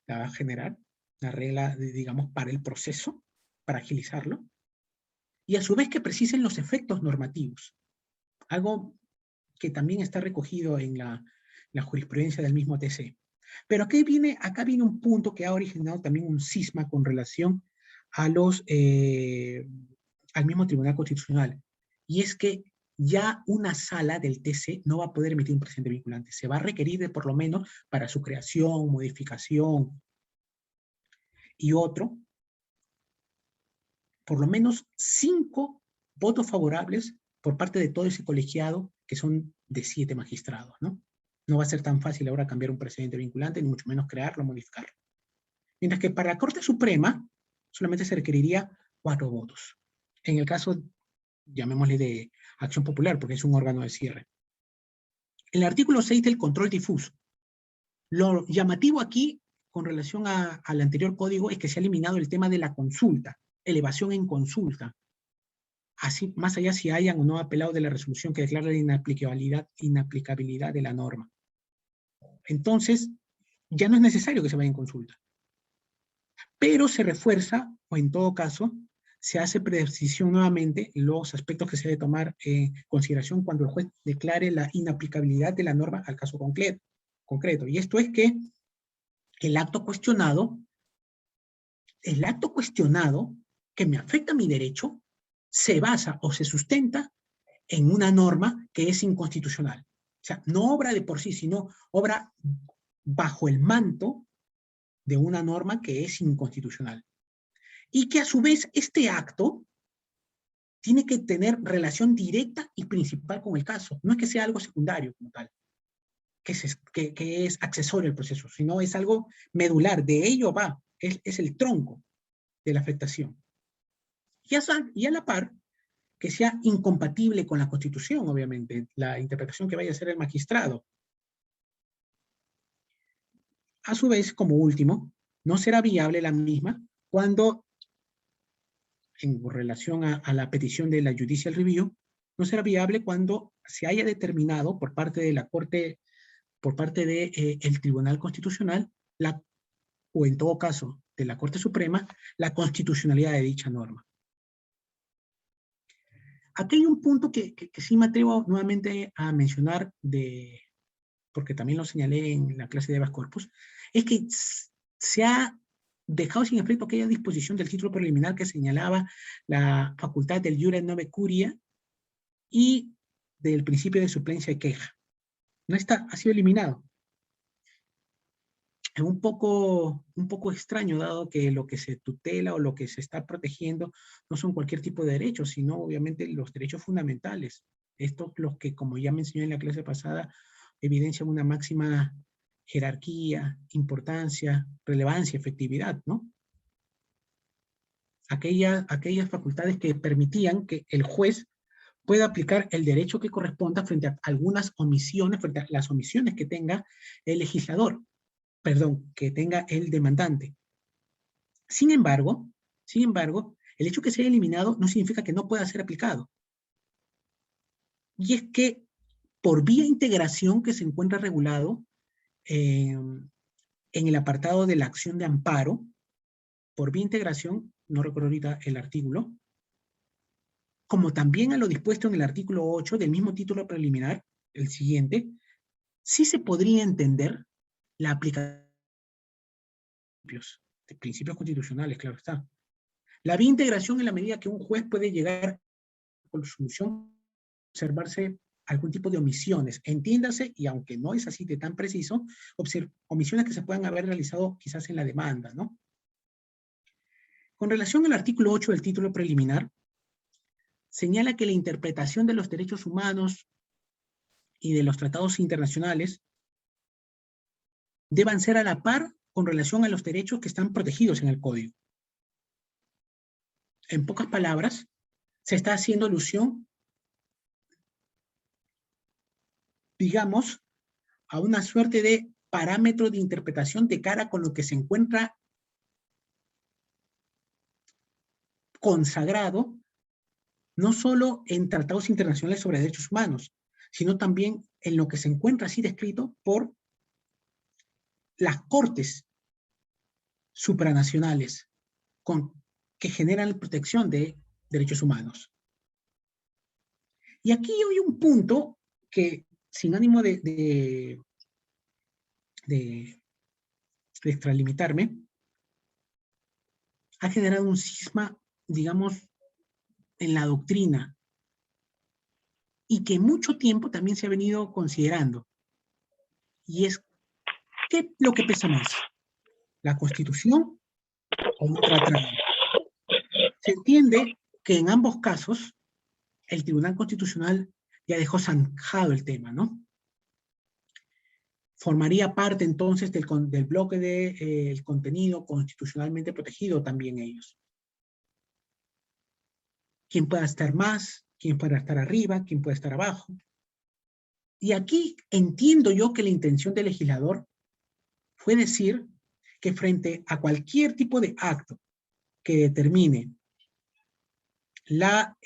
la va a generar, una regla, digamos, para el proceso, para agilizarlo, y a su vez que precisen los efectos normativos, algo que también está recogido en la jurisprudencia del mismo TC. Pero acá viene un punto que ha originado también un cisma con relación a al mismo Tribunal Constitucional, y es que ya una sala del TC no va a poder emitir un precedente vinculante. Se va a requerir de por lo menos para su creación, modificación y otro, por lo menos 5 votos favorables por parte de todo ese colegiado, que son de 7 magistrados, ¿no? No va a ser tan fácil ahora cambiar un precedente vinculante, ni mucho menos crearlo, modificarlo. Mientras que para la Corte Suprema solamente se requeriría 4 votos. En el caso, llamémosle de Acción Popular, porque es un órgano de cierre. El artículo 6 del control difuso. Lo llamativo aquí, con relación al anterior código, es que se ha eliminado el tema de la consulta, elevación en consulta. Así, más allá si hayan o no apelado de la resolución que declara la inaplicabilidad de la norma. Entonces, ya no es necesario que se vaya en consulta. Pero se refuerza, o en todo caso, se hace precisión nuevamente los aspectos que se debe tomar en consideración cuando el juez declare la inaplicabilidad de la norma al caso concreto. Y esto es que el acto cuestionado que me afecta a mi derecho se basa o se sustenta en una norma que es inconstitucional. O sea, no obra de por sí, sino obra bajo el manto de una norma que es inconstitucional. Y que a su vez este acto tiene que tener relación directa y principal con el caso. No es que sea algo secundario como tal, que es accesorio al proceso, sino es algo medular. De ello va, es el tronco de la afectación. Y a la par, que sea incompatible con la Constitución, obviamente, la interpretación que vaya a hacer el magistrado. A su vez, como último, no será viable la misma cuando, en relación a la petición de la Judicial Review, no será viable cuando se haya determinado por parte de la Corte, por parte del Tribunal Constitucional, o en todo caso de la Corte Suprema, la constitucionalidad de dicha norma. Aquí hay un punto que sí me atrevo nuevamente a mencionar, porque también lo señalé en la clase de habeas corpus, es que se ha dejado sin efecto aquella disposición del título preliminar que señalaba la facultad del iure nove curia y del principio de suplencia de queja. No está, ha sido eliminado. Es un poco extraño, dado que lo que se tutela o lo que se está protegiendo no son cualquier tipo de derechos, sino obviamente los derechos fundamentales. Estos los que, como ya mencioné en la clase pasada, evidencian una máxima jerarquía, importancia, relevancia, efectividad, ¿no? Aquellas facultades que permitían que el juez pueda aplicar el derecho que corresponda frente a algunas omisiones, frente a las omisiones que tenga el legislador, perdón, que tenga el demandante. Sin embargo, el hecho que se haya eliminado no significa que no pueda ser aplicado. Y es que por vía integración que se encuentra regulado en el apartado de la acción de amparo, por vía integración, no recuerdo ahorita el artículo, como también a lo dispuesto en el artículo 8 del mismo título preliminar, el siguiente, sí se podría entender la aplicación de principios constitucionales, claro está. La vía integración en la medida que un juez puede llegar con solución, observarse algún tipo de omisiones, entiéndase, y aunque no es así de tan preciso, omisiones que se puedan haber realizado quizás en la demanda, ¿no? Con relación al artículo 8 del título preliminar, señala que la interpretación de los derechos humanos y de los tratados internacionales deban ser a la par con relación a los derechos que están protegidos en el Código. En pocas palabras, se está haciendo alusión, digamos, a una suerte de parámetro de interpretación de cara con lo que se encuentra consagrado, no solo en tratados internacionales sobre derechos humanos, sino también en lo que se encuentra así descrito por las cortes supranacionales que generan protección de derechos humanos. Y aquí hay un punto que, sin ánimo de extralimitarme, ha generado un cisma, digamos, en la doctrina, y que mucho tiempo también se ha venido considerando. Y es, ¿qué lo que pesa más? ¿La Constitución o un tratado? Se entiende que en ambos casos el Tribunal Constitucional ya dejó zanjado el tema, ¿no? Formaría parte entonces del bloque del contenido constitucionalmente protegido también ellos. ¿Quién pueda estar más? ¿Quién pueda estar arriba? ¿Quién puede estar abajo? Y aquí entiendo yo que la intención del legislador fue decir que frente a cualquier tipo de acto que determine la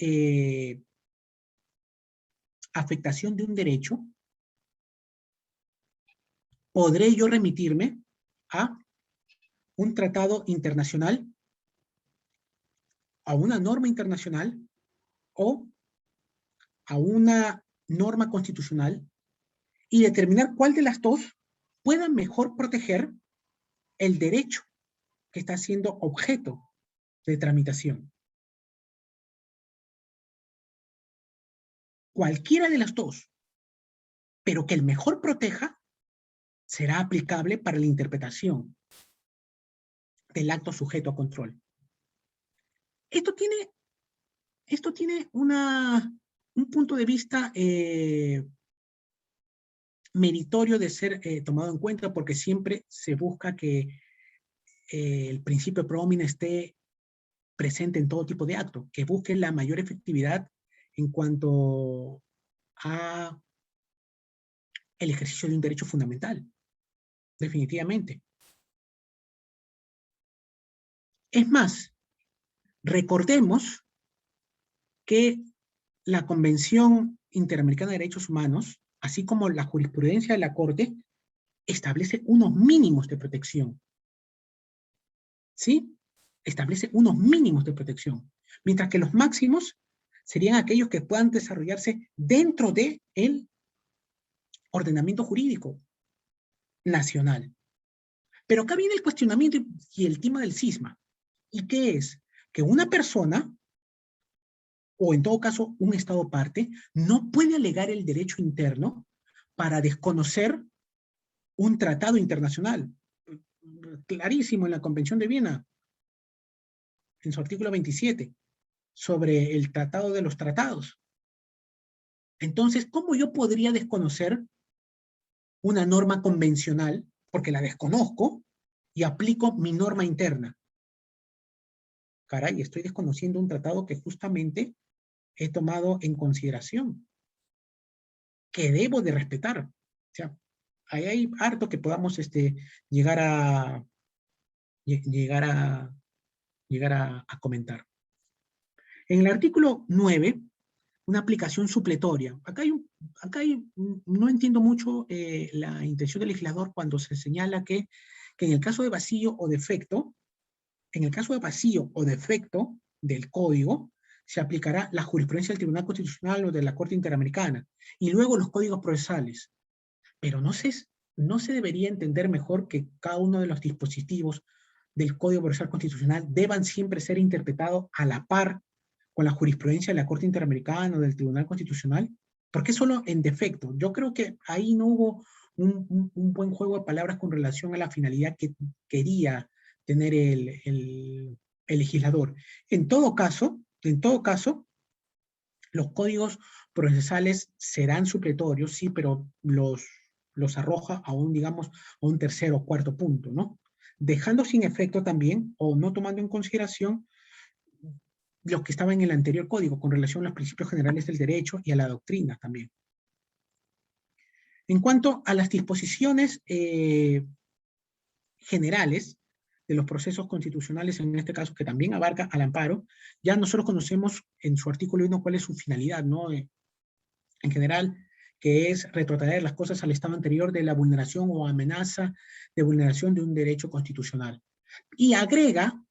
afectación de un derecho, podré yo remitirme a un tratado internacional, a una norma internacional o a una norma constitucional y determinar cuál de las dos pueda mejor proteger el derecho que está siendo objeto de tramitación. Cualquiera de las dos, pero que el mejor proteja, será aplicable para la interpretación del acto sujeto a control. Esto tiene un punto de vista meritorio de ser tomado en cuenta, porque siempre se busca que el principio pro homine esté presente en todo tipo de acto, que busque la mayor efectividad en cuanto a el ejercicio de un derecho fundamental, definitivamente. Es más, recordemos que la Convención Interamericana de Derechos Humanos, así como la jurisprudencia de la Corte, establece unos mínimos de protección. ¿Sí? Establece unos mínimos de protección, mientras que los máximos serían aquellos que puedan desarrollarse dentro del ordenamiento jurídico nacional. Pero acá viene el cuestionamiento y el tema del cisma. ¿Y qué es? Que una persona, o en todo caso un Estado parte, no puede alegar el derecho interno para desconocer un tratado internacional. Clarísimo en la Convención de Viena, en su artículo 27, sobre el Tratado de los Tratados. Entonces, ¿cómo yo podría desconocer una norma convencional, porque la desconozco, y aplico mi norma interna? Caray, estoy desconociendo un tratado que justamente he tomado en consideración, que debo de respetar. O sea, ahí hay harto que podamos llegar a, llegar a, llegar a comentar. En el artículo 9, una aplicación supletoria. No entiendo mucho la intención del legislador cuando se señala que en el caso de vacío o defecto, del código, se aplicará la jurisprudencia del Tribunal Constitucional o de la Corte Interamericana, y luego los códigos procesales. Pero no se debería entender mejor que cada uno de los dispositivos del Código Procesal Constitucional deban siempre ser interpretados a la par con la jurisprudencia de la Corte Interamericana o del Tribunal Constitucional. ¿Por qué solo en defecto? Yo creo que ahí no hubo un buen juego de palabras con relación a la finalidad que quería tener el legislador. En todo caso, los códigos procesales serán supletorios, sí, pero los arroja a digamos, a un tercer o cuarto punto, ¿no? Dejando sin efecto también, o no tomando en consideración, los que estaban en el anterior código, con relación a los principios generales del derecho y a la doctrina también. En cuanto a las disposiciones generales de los procesos constitucionales, en este caso, que también abarca al amparo, ya nosotros conocemos en su artículo 1 cuál es su finalidad, ¿no? En general, que es retrotraer las cosas al estado anterior de la vulneración o amenaza de vulneración de un derecho constitucional. Y agrega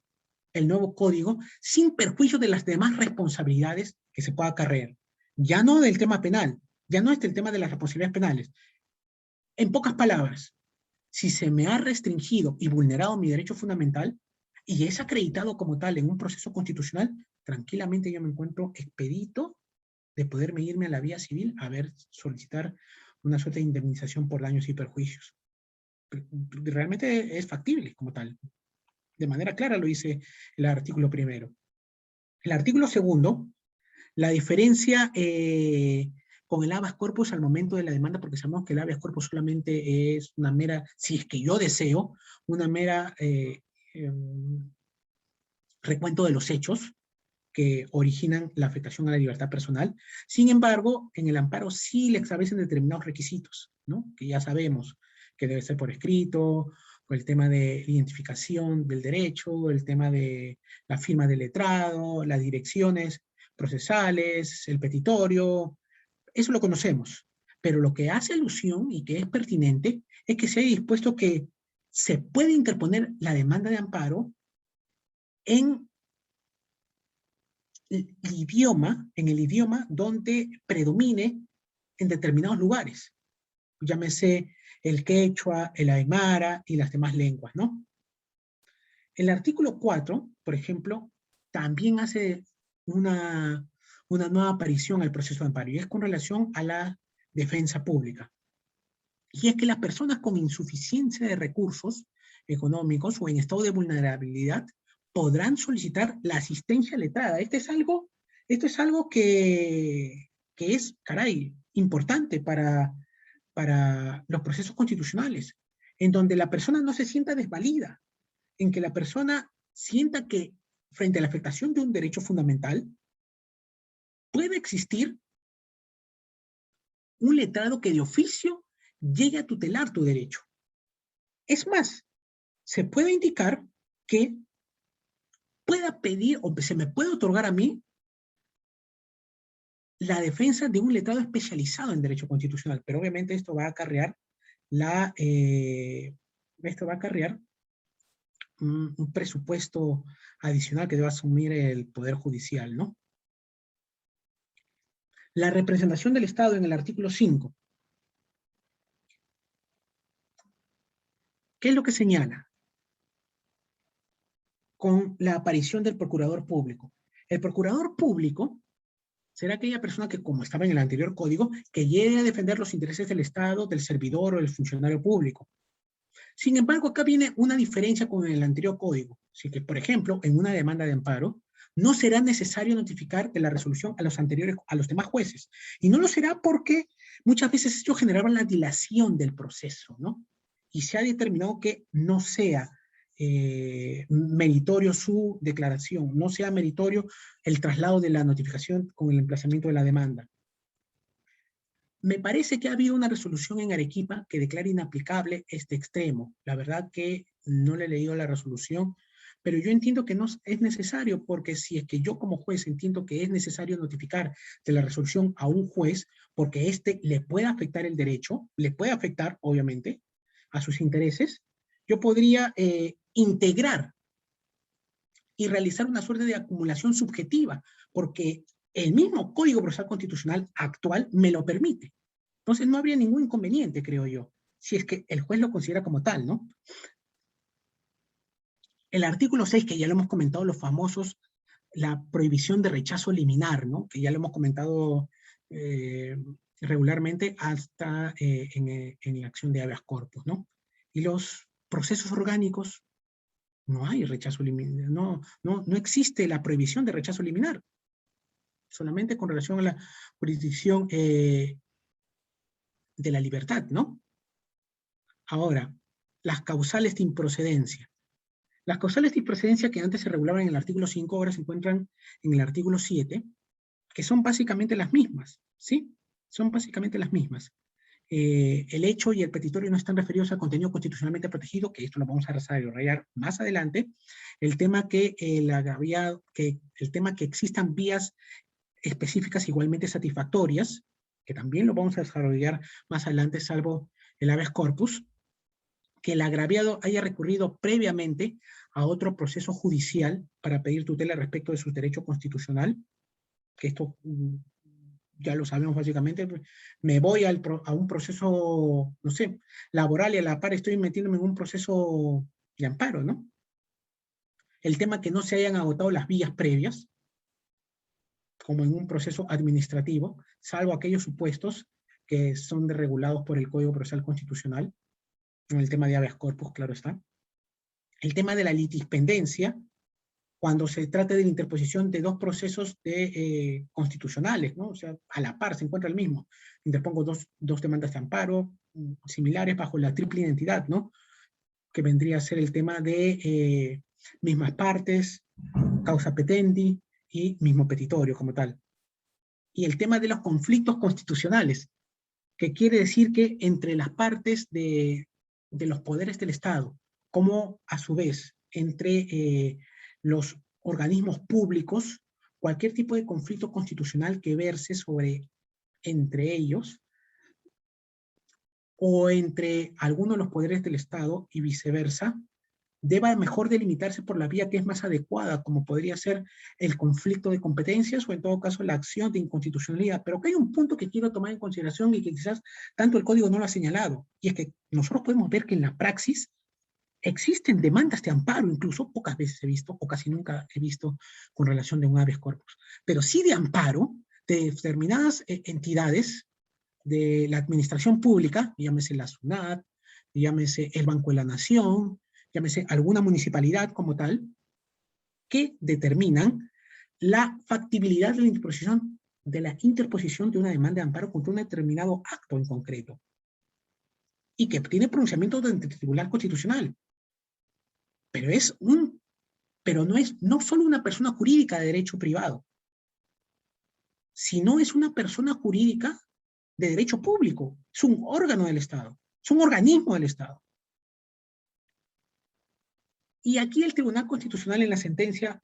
el nuevo código sin perjuicio de las demás responsabilidades que se pueda acarrear. Ya no del tema penal, ya no es el tema de las responsabilidades penales. En pocas palabras, si se me ha restringido y vulnerado mi derecho fundamental y es acreditado como tal en un proceso constitucional, tranquilamente yo me encuentro expedito de poderme irme a la vía civil a solicitar una suerte de indemnización por daños y perjuicios. Realmente es factible como tal. De manera clara lo dice el artículo 1. El artículo 2, la diferencia con el habeas corpus al momento de la demanda, porque sabemos que el habeas corpus solamente es una mera, si es que yo deseo, una mera recuento de los hechos que originan la afectación a la libertad personal. Sin embargo, en el amparo sí le establecen determinados requisitos, ¿no? Que ya sabemos que debe ser por escrito, por el tema de identificación del derecho, el tema de la firma del letrado, las direcciones procesales, el petitorio, eso lo conocemos. Pero lo que hace alusión y que es pertinente es que se ha dispuesto que se puede interponer la demanda de amparo en el idioma donde predomine en determinados lugares. Llámese el quechua, el aymara y las demás lenguas, ¿no? El artículo 4, por ejemplo, también hace una nueva aparición al proceso de amparo, y es con relación a la defensa pública. Y es que las personas con insuficiencia de recursos económicos o en estado de vulnerabilidad podrán solicitar la asistencia letrada. Esto es algo que es, caray, importante para los procesos constitucionales, en donde la persona no se sienta desvalida, en que la persona sienta que frente a la afectación de un derecho fundamental puede existir un letrado que de oficio llegue a tutelar tu derecho. Es más, se puede indicar que pueda pedir o se me puede otorgar a mí la defensa de un letrado especializado en derecho constitucional, pero obviamente esto va a acarrear un presupuesto adicional que debe asumir el Poder Judicial, ¿no? La representación del Estado en el artículo 5. ¿Qué es lo que señala? Con la aparición del procurador público. El procurador público será aquella persona que, como estaba en el anterior código, que llegue a defender los intereses del Estado, del servidor o del funcionario público. Sin embargo, acá viene una diferencia con el anterior código. Así que, por ejemplo, en una demanda de amparo, no será necesario notificar de la resolución a los demás jueces. Y no lo será porque muchas veces ellos generaban la dilación del proceso, ¿no? Y se ha determinado que no sea meritorio su declaración, no sea meritorio el traslado de la notificación con el emplazamiento de la demanda. Me parece que ha habido una resolución en Arequipa que declara inaplicable este extremo. La verdad que no le he leído la resolución, pero yo entiendo que no es necesario, porque si es que yo como juez entiendo que es necesario notificar de la resolución a un juez, porque éste le puede afectar el derecho, le puede afectar, obviamente, a sus intereses, yo podría integrar y realizar una suerte de acumulación subjetiva, porque el mismo Código Procesal Constitucional actual me lo permite. Entonces no habría ningún inconveniente, creo yo, si es que el juez lo considera como tal, ¿no? El artículo 6, que ya lo hemos comentado, los famosos, la prohibición de rechazo liminar, ¿no? Que ya lo hemos comentado regularmente hasta en la acción de habeas corpus, ¿no? Y los procesos orgánicos, no hay rechazo liminar, no existe la prohibición de rechazo liminar, solamente con relación a la jurisdicción de la libertad, ¿no? Ahora, las causales de improcedencia. Las causales de improcedencia que antes se regulaban en el artículo 5, ahora se encuentran en el artículo 7, que son básicamente las mismas, ¿sí? Son básicamente las mismas. El hecho y el petitorio no están referidos al contenido constitucionalmente protegido, que esto lo vamos a desarrollar más adelante. El tema que existan vías específicas igualmente satisfactorias, que también lo vamos a desarrollar más adelante, salvo el habeas corpus, que el agraviado haya recurrido previamente a otro proceso judicial para pedir tutela respecto de su derecho constitucional, que esto ya lo sabemos básicamente. Me voy a un proceso, no sé, laboral, y a la par estoy metiéndome en un proceso de amparo, ¿no? El tema que no se hayan agotado las vías previas, como en un proceso administrativo, salvo aquellos supuestos que son regulados por el Código Procesal Constitucional, en el tema de habeas corpus, claro está. El tema de la litispendencia, cuando se trata de la interposición de dos procesos constitucionales, ¿no? O sea, a la par se encuentra el mismo. Interpongo dos demandas de amparo similares bajo la triple identidad, ¿no? Que vendría a ser el tema de mismas partes, causa petendi y mismo petitorio como tal. Y el tema de los conflictos constitucionales, que quiere decir que entre las partes de los poderes del Estado, como a su vez entre los organismos públicos, cualquier tipo de conflicto constitucional que verse sobre entre ellos, o entre algunos de los poderes del Estado y viceversa, deba mejor delimitarse por la vía que es más adecuada, como podría ser el conflicto de competencias o en todo caso la acción de inconstitucionalidad. Pero que hay un punto que quiero tomar en consideración y que quizás tanto el código no lo ha señalado, y es que nosotros podemos ver que en la praxis existen demandas de amparo, incluso pocas veces he visto, o casi nunca he visto con relación de un habeas corpus, pero sí de amparo de determinadas entidades de la administración pública, llámese la SUNAT, llámese el Banco de la Nación, llámese alguna municipalidad como tal, que determinan la factibilidad de la interposición de una demanda de amparo contra un determinado acto en concreto, y que tiene pronunciamiento ante el Tribunal Constitucional. Pero no es no solo una persona jurídica de derecho privado, sino es una persona jurídica de derecho público, es un órgano del Estado, es un organismo del Estado. Y aquí el Tribunal Constitucional en la sentencia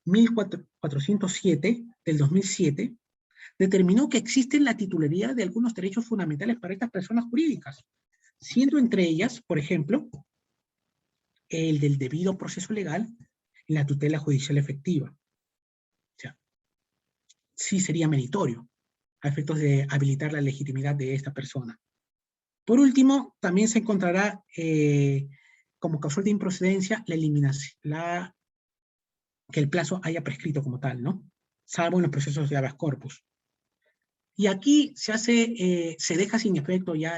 1407 del 2007 determinó que existe la titularidad de algunos derechos fundamentales para estas personas jurídicas, siendo entre ellas, por ejemplo, el del debido proceso legal y la tutela judicial efectiva. O sea, sí sería meritorio a efectos de habilitar la legitimidad de esta persona. Por último, también se encontrará como causal de improcedencia la eliminación, que el plazo haya prescrito como tal, ¿no? Salvo en los procesos de habeas corpus. Y aquí se deja sin efecto ya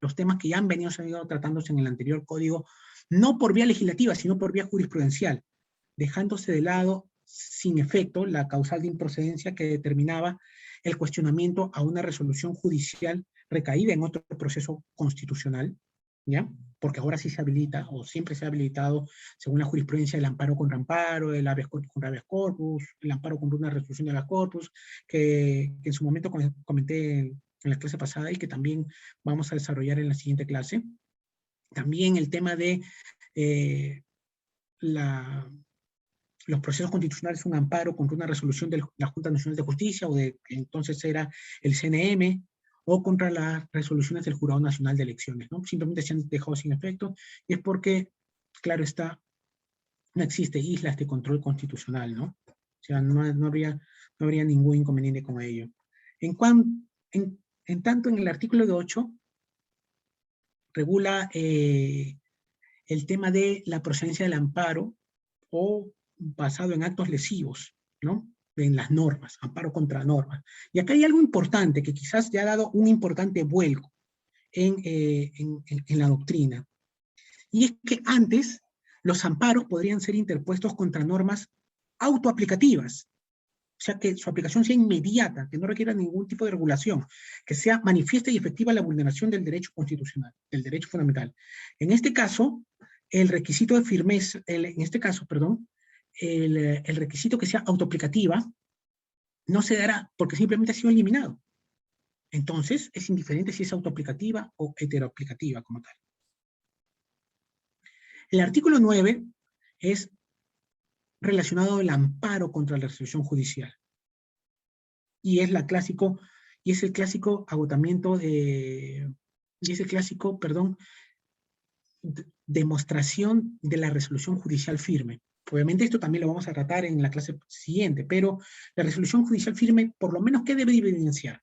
los temas que ya han venido tratándose en el anterior código, no por vía legislativa, sino por vía jurisprudencial, dejándose de lado sin efecto la causal de improcedencia que determinaba el cuestionamiento a una resolución judicial recaída en otro proceso constitucional, ¿ya? Porque ahora sí se habilita, o siempre se ha habilitado, según la jurisprudencia, el amparo contra amparo, el habeas corpus contra habeas corpus, el amparo contra una resolución de habeas corpus, que en su momento comenté en la clase pasada y que también vamos a desarrollar en la siguiente clase. También el tema de los procesos constitucionales, un amparo contra una resolución de la Junta Nacional de Justicia, o de que entonces era el CNM, o contra las resoluciones del Jurado Nacional de Elecciones, ¿no? Simplemente se han dejado sin efecto, y es porque, claro está, no existe islas de control constitucional, ¿no? O sea, no habría ningún inconveniente con ello. En tanto, en el artículo 8, regula el tema de la procedencia del amparo, o basado en actos lesivos, ¿no? En las normas, amparo contra normas. Y acá hay algo importante que quizás ya ha dado un importante vuelco en la doctrina. Y es que antes los amparos podrían ser interpuestos contra normas autoaplicativas, o sea, que su aplicación sea inmediata, que no requiera ningún tipo de regulación, que sea manifiesta y efectiva la vulneración del derecho constitucional, del derecho fundamental. En este caso, el requisito de firmeza, el requisito que sea autoaplicativa no se dará porque simplemente ha sido eliminado. Entonces, es indiferente si es autoaplicativa o heteroaplicativa como tal. El artículo 9 es relacionado al amparo contra la resolución judicial. Y es el clásico agotamiento demostración de la resolución judicial firme. Obviamente esto también lo vamos a tratar en la clase siguiente, pero la resolución judicial firme, por lo menos, ¿qué debe evidenciar?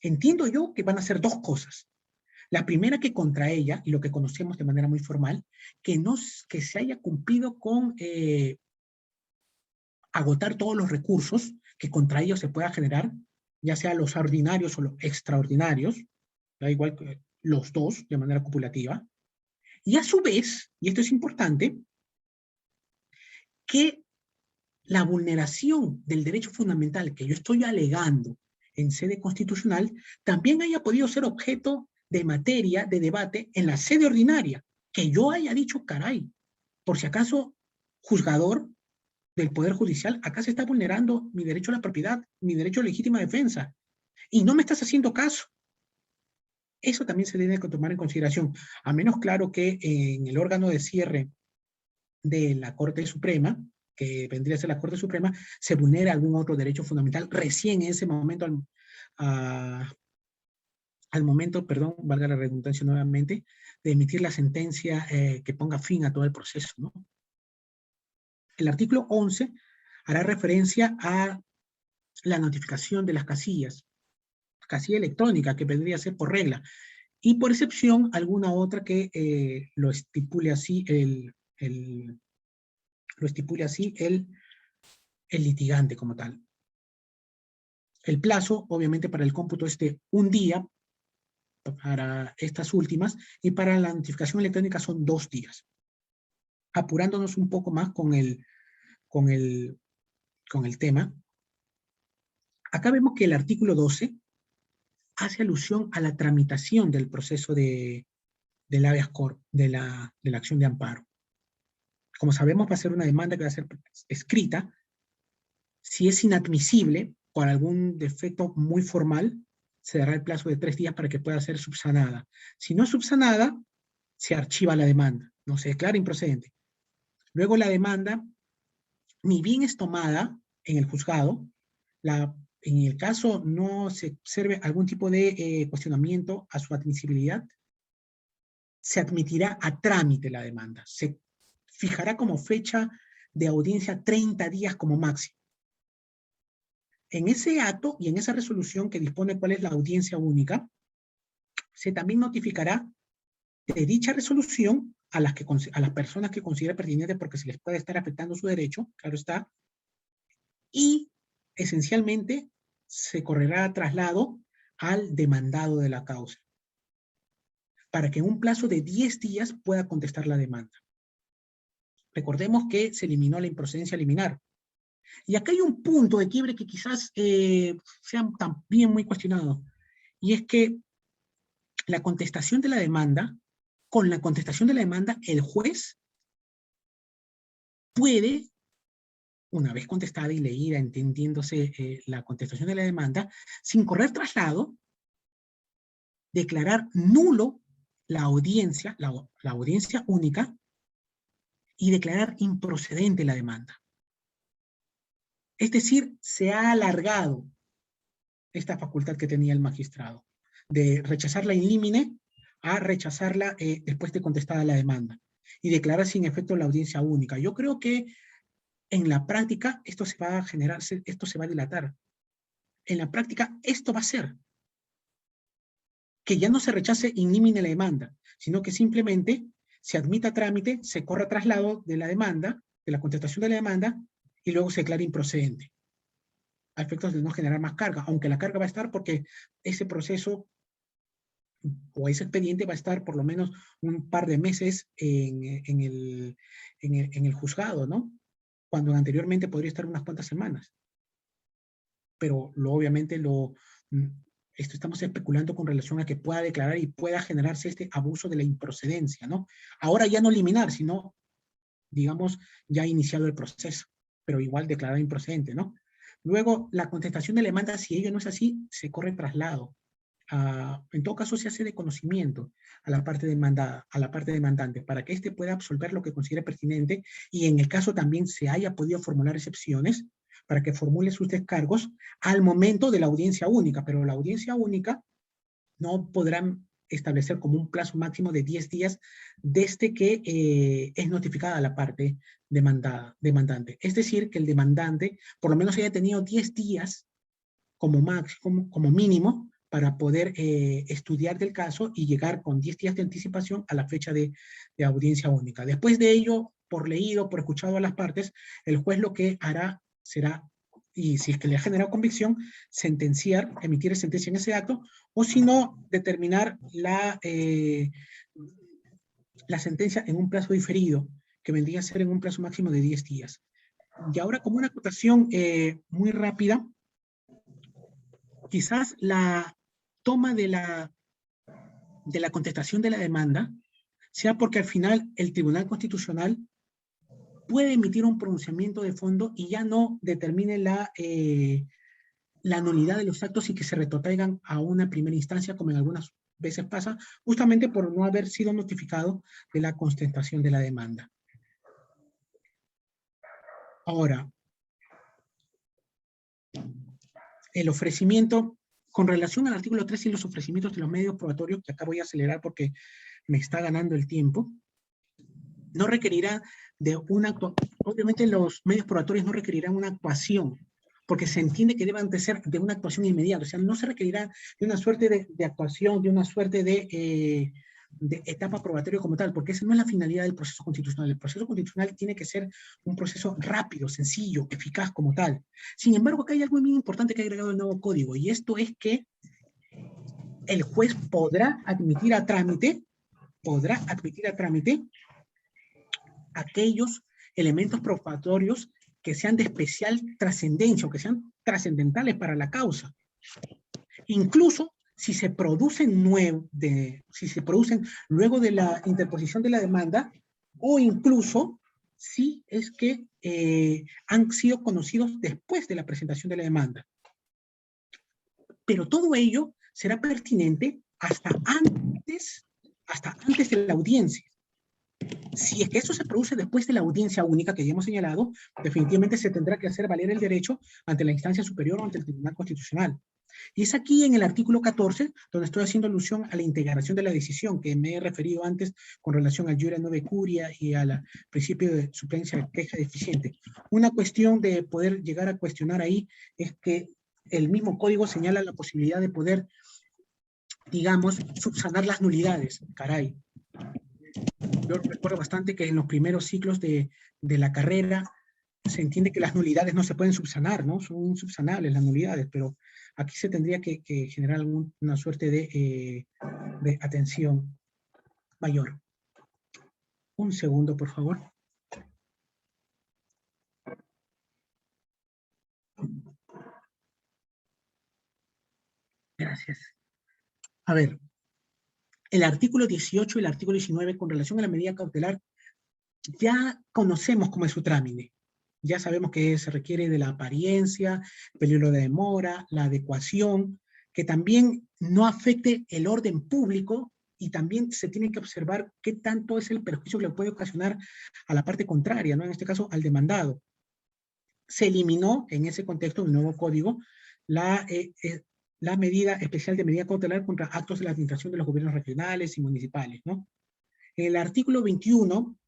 Entiendo yo que van a ser dos cosas. La primera, que contra ella, y lo que conocemos de manera muy formal, que se haya cumplido con agotar todos los recursos que contra ellos se pueda generar, ya sea los ordinarios o los extraordinarios, da igual que los dos de manera copulativa, y a su vez, y esto es importante, que la vulneración del derecho fundamental que yo estoy alegando en sede constitucional también haya podido ser objeto de materia, de debate en la sede ordinaria, que yo haya dicho, caray, por si acaso, juzgador del Poder Judicial, acá se está vulnerando mi derecho a la propiedad, mi derecho a legítima defensa, y no me estás haciendo caso. Eso también se tiene que tomar en consideración, a menos claro que en el órgano de cierre de la Corte Suprema, que vendría a ser la Corte Suprema, se vulnera algún otro derecho fundamental recién en ese momento, al momento, perdón, valga la redundancia nuevamente, de emitir la sentencia que ponga fin a todo el proceso, ¿no? El artículo 11 hará referencia a la notificación de las casillas, casilla electrónica, que vendría a ser por regla, y por excepción alguna otra que lo estipule así el litigante como tal. El plazo, obviamente, para el cómputo es de un día para estas últimas, y para la notificación electrónica son 2 días. Apurándonos un poco más con el tema, acá vemos que el artículo 12 hace alusión a la tramitación del proceso del habeas corpus, de la acción de amparo. Como sabemos, va a ser una demanda que va a ser escrita. Si es inadmisible por algún defecto muy formal, se dará el plazo de 3 días para que pueda ser subsanada. Si no es subsanada, se archiva la demanda, no se declara improcedente. Luego la demanda, ni bien es tomada en el juzgado, en el caso no se observe algún tipo de cuestionamiento a su admisibilidad, se admitirá a trámite la demanda. Se fijará como fecha de audiencia 30 días como máximo. En ese acto y en esa resolución que dispone cuál es la audiencia única, se también notificará de dicha resolución a las personas que considere pertinente porque se les puede estar afectando su derecho, claro está, y esencialmente se correrá traslado al demandado de la causa, para que en un plazo de 10 días pueda contestar la demanda. Recordemos que se eliminó la improcedencia liminar. Y acá hay un punto de quiebre que quizás sea también muy cuestionado, y es que la contestación de la demanda, con la contestación de la demanda, el juez puede, una vez contestada y leída, entendiéndose la contestación de la demanda, sin correr traslado, declarar nulo la audiencia única, y declarar improcedente la demanda. Es decir, se ha alargado esta facultad que tenía el magistrado, de rechazarla in limine a rechazarla después de contestada la demanda, y declarar sin efecto la audiencia única. Yo creo que en la práctica esto se va a generar, esto se va a dilatar. En la práctica esto va a ser que ya no se rechace in limine la demanda, sino que simplemente se admita trámite, se corra traslado de la demanda, de la contestación de la demanda, y luego se declara improcedente, a efectos de no generar más carga, aunque la carga va a estar porque ese proceso o ese expediente va a estar por lo menos un par de meses en el juzgado, ¿no? Cuando anteriormente podría estar unas cuantas semanas. Pero obviamente estamos especulando con relación a que pueda declarar y pueda generarse este abuso de la improcedencia, ¿no? Ahora ya no liminar, sino, digamos, ya iniciado el proceso, pero igual declarar improcedente, ¿no? Luego, la contestación de la demanda, si ello no es así, se corre traslado. En todo caso, se hace de conocimiento a la parte demandada, a la parte demandante, para que éste pueda absolver lo que considere pertinente, y en el caso también se haya podido formular excepciones para que formule sus descargos al momento de la audiencia única, pero la audiencia única no podrán establecer como un plazo máximo de 10 días desde que es notificada la parte demandante. Es decir, que el demandante por lo menos haya tenido 10 días como máximo, como mínimo, para poder estudiar del caso y llegar con 10 días de anticipación a la fecha de audiencia única. Después de ello, por leído, por escuchado a las partes, el juez lo que hará será, y si es que le ha generado convicción, sentenciar, emitir sentencia en ese acto, o si no, determinar la sentencia en un plazo diferido, que vendría a ser en un plazo máximo de 10 días. Y ahora, como una acotación muy rápida, quizás la toma de la contestación de la demanda sea porque al final el Tribunal Constitucional puede emitir un pronunciamiento de fondo y ya no determine la nulidad de los actos y que se retrotraigan a una primera instancia, como en algunas veces pasa, justamente por no haber sido notificado de la contestación de la demanda. Ahora, el ofrecimiento, con relación al artículo 3 y los ofrecimientos de los medios probatorios, que acá voy a acelerar porque me está ganando el tiempo, no requerirá de una actuación. Obviamente los medios probatorios no requerirán una actuación, porque se entiende que deben de ser de una actuación inmediata, o sea, no se requerirá de una suerte de actuación, de una suerte de etapa probatoria como tal, porque esa no es la finalidad del proceso constitucional. El proceso constitucional tiene que ser un proceso rápido, sencillo, eficaz como tal. Sin embargo, acá hay algo muy importante que ha agregado el nuevo código, y esto es que el juez podrá admitir a trámite aquellos elementos probatorios que sean de especial trascendencia o que sean trascendentales para la causa. Incluso si se producen luego de la interposición de la demanda, o incluso si es que han sido conocidos después de la presentación de la demanda. Pero todo ello será pertinente hasta antes de la audiencia. Si es que eso se produce después de la audiencia única que ya hemos señalado, definitivamente se tendrá que hacer valer el derecho ante la instancia superior o ante el Tribunal Constitucional. Y es aquí en el artículo 14 donde estoy haciendo alusión a la integración de la decisión que me he referido antes con relación al iure nove curia y al principio de suplencia de queja deficiente. Una cuestión de poder llegar a cuestionar ahí es que el mismo código señala la posibilidad de poder digamos, subsanar las nulidades. Caray. Yo recuerdo bastante que en los primeros ciclos de la carrera se entiende que las nulidades no se pueden subsanar, ¿no? Son insubsanables las nulidades, pero aquí se tendría que generar una suerte de atención mayor. Un segundo, por favor. Gracias. A ver, el artículo 18 y el artículo 19 con relación a la medida cautelar, ya conocemos cómo es su trámite. Ya sabemos que se requiere de la apariencia, peligro de demora, la adecuación, que también no afecte el orden público y también se tiene que observar qué tanto es el perjuicio que le puede ocasionar a la parte contraria, ¿no? En este caso, al demandado. Se eliminó en ese contexto, el nuevo código, la medida especial de medida cautelar contra actos de la administración de los gobiernos regionales y municipales, ¿no? En el artículo 21,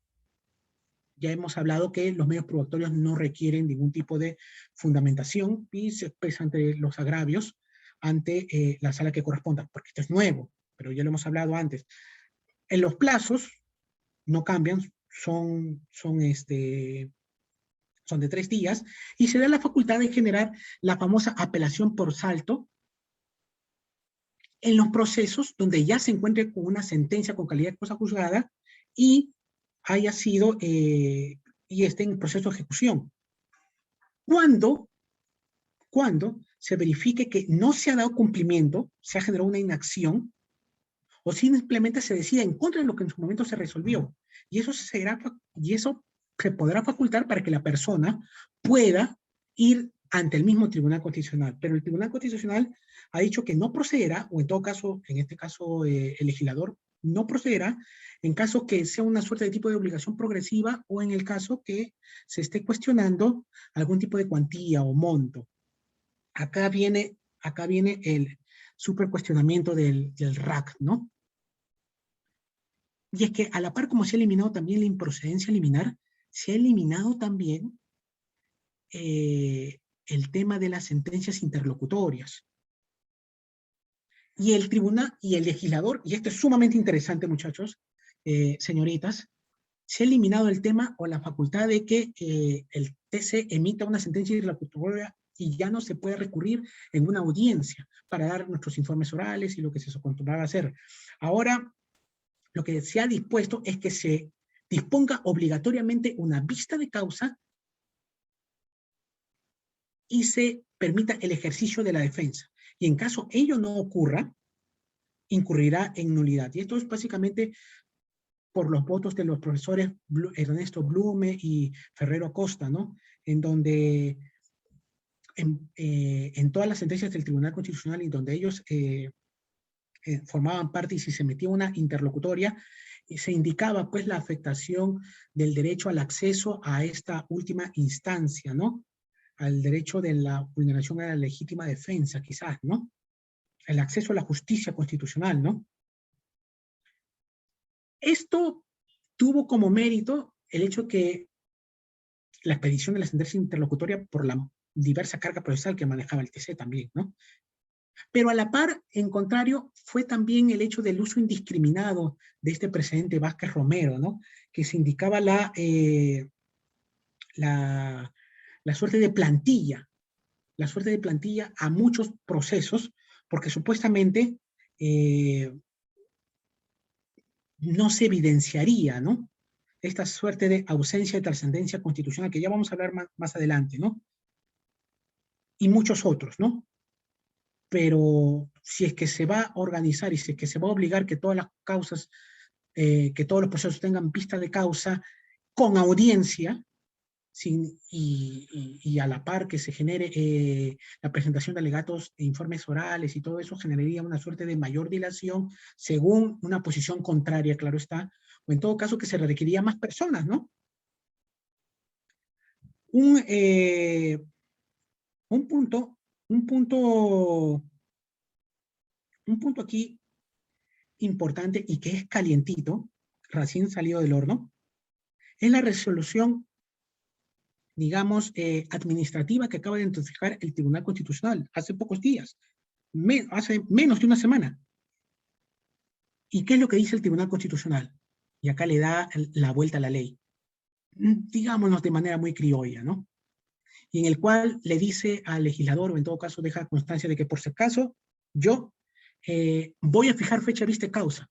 ya hemos hablado que los medios probatorios no requieren ningún tipo de fundamentación y se expresa ante los agravios ante la sala que corresponda, porque esto es nuevo, pero ya lo hemos hablado antes. En los plazos no cambian, son de 3 días, y se da la facultad de generar la famosa apelación por salto en los procesos donde ya se encuentre con una sentencia con calidad de cosa juzgada y haya sido y esté en proceso de ejecución. Cuando se verifique que no se ha dado cumplimiento, se ha generado una inacción, o simplemente se decide en contra de lo que en su momento se resolvió. Y eso se podrá facultar para que la persona pueda ir ante el mismo Tribunal Constitucional. Pero el Tribunal Constitucional ha dicho que no procederá, o en todo caso, en este caso, el legislador no procederá en caso que sea una suerte de tipo de obligación progresiva o en el caso que se esté cuestionando algún tipo de cuantía o monto. Acá viene el supercuestionamiento del RAC, ¿no? Y es que a la par como se ha eliminado también la improcedencia liminar, se ha eliminado también el tema de las sentencias interlocutorias. Y el tribunal y el legislador, y esto es sumamente interesante, muchachos, señoritas, se ha eliminado el tema o la facultad de que el TC emita una sentencia interlocutoria y ya no se puede recurrir en una audiencia para dar nuestros informes orales y lo que se acostumbraba a hacer. Ahora, lo que se ha dispuesto es que se disponga obligatoriamente una vista de causa y se permita el ejercicio de la defensa. Y en caso ello no ocurra, incurrirá en nulidad. Y esto es básicamente por los votos de los profesores Ernesto Blume y Ferrero Acosta, ¿no? En donde en todas las sentencias del Tribunal Constitucional y donde ellos formaban parte y si se metía una interlocutoria, se indicaba pues la afectación del derecho al acceso a esta última instancia, ¿no? Al derecho de la vulneración a la legítima defensa, quizás, ¿no? El acceso a la justicia constitucional, ¿no? Esto tuvo como mérito el hecho que la expedición de la sentencia interlocutoria por la diversa carga procesal que manejaba el TC también, ¿no? Pero a la par, en contrario, fue también el hecho del uso indiscriminado de este precedente Vázquez Romero, ¿no? Que se indicaba la suerte de plantilla, a muchos procesos, porque supuestamente no se evidenciaría, ¿no? Esta suerte de ausencia de trascendencia constitucional, que ya vamos a hablar más adelante, ¿no? Y muchos otros, ¿no? Pero si es que se va a organizar y si es que se va a obligar que todas las causas, que todos los procesos tengan vista de causa con audiencia, y a la par que se genere la presentación de alegatos e informes orales y todo eso, generaría una suerte de mayor dilación según una posición contraria, claro está, o en todo caso que se requeriría más personas, ¿no? Un punto aquí importante y que es calientito, recién salido del horno, es la resolución, digamos, administrativa que acaba de notificar el Tribunal Constitucional hace pocos días, hace menos de una semana. ¿Y qué es lo que dice el Tribunal Constitucional? Y acá le da la vuelta a la ley, digámonos de manera muy criolla, ¿no? Y en el cual le dice al legislador, o en todo caso deja constancia de que por si acaso yo voy a fijar fecha, vista y causa,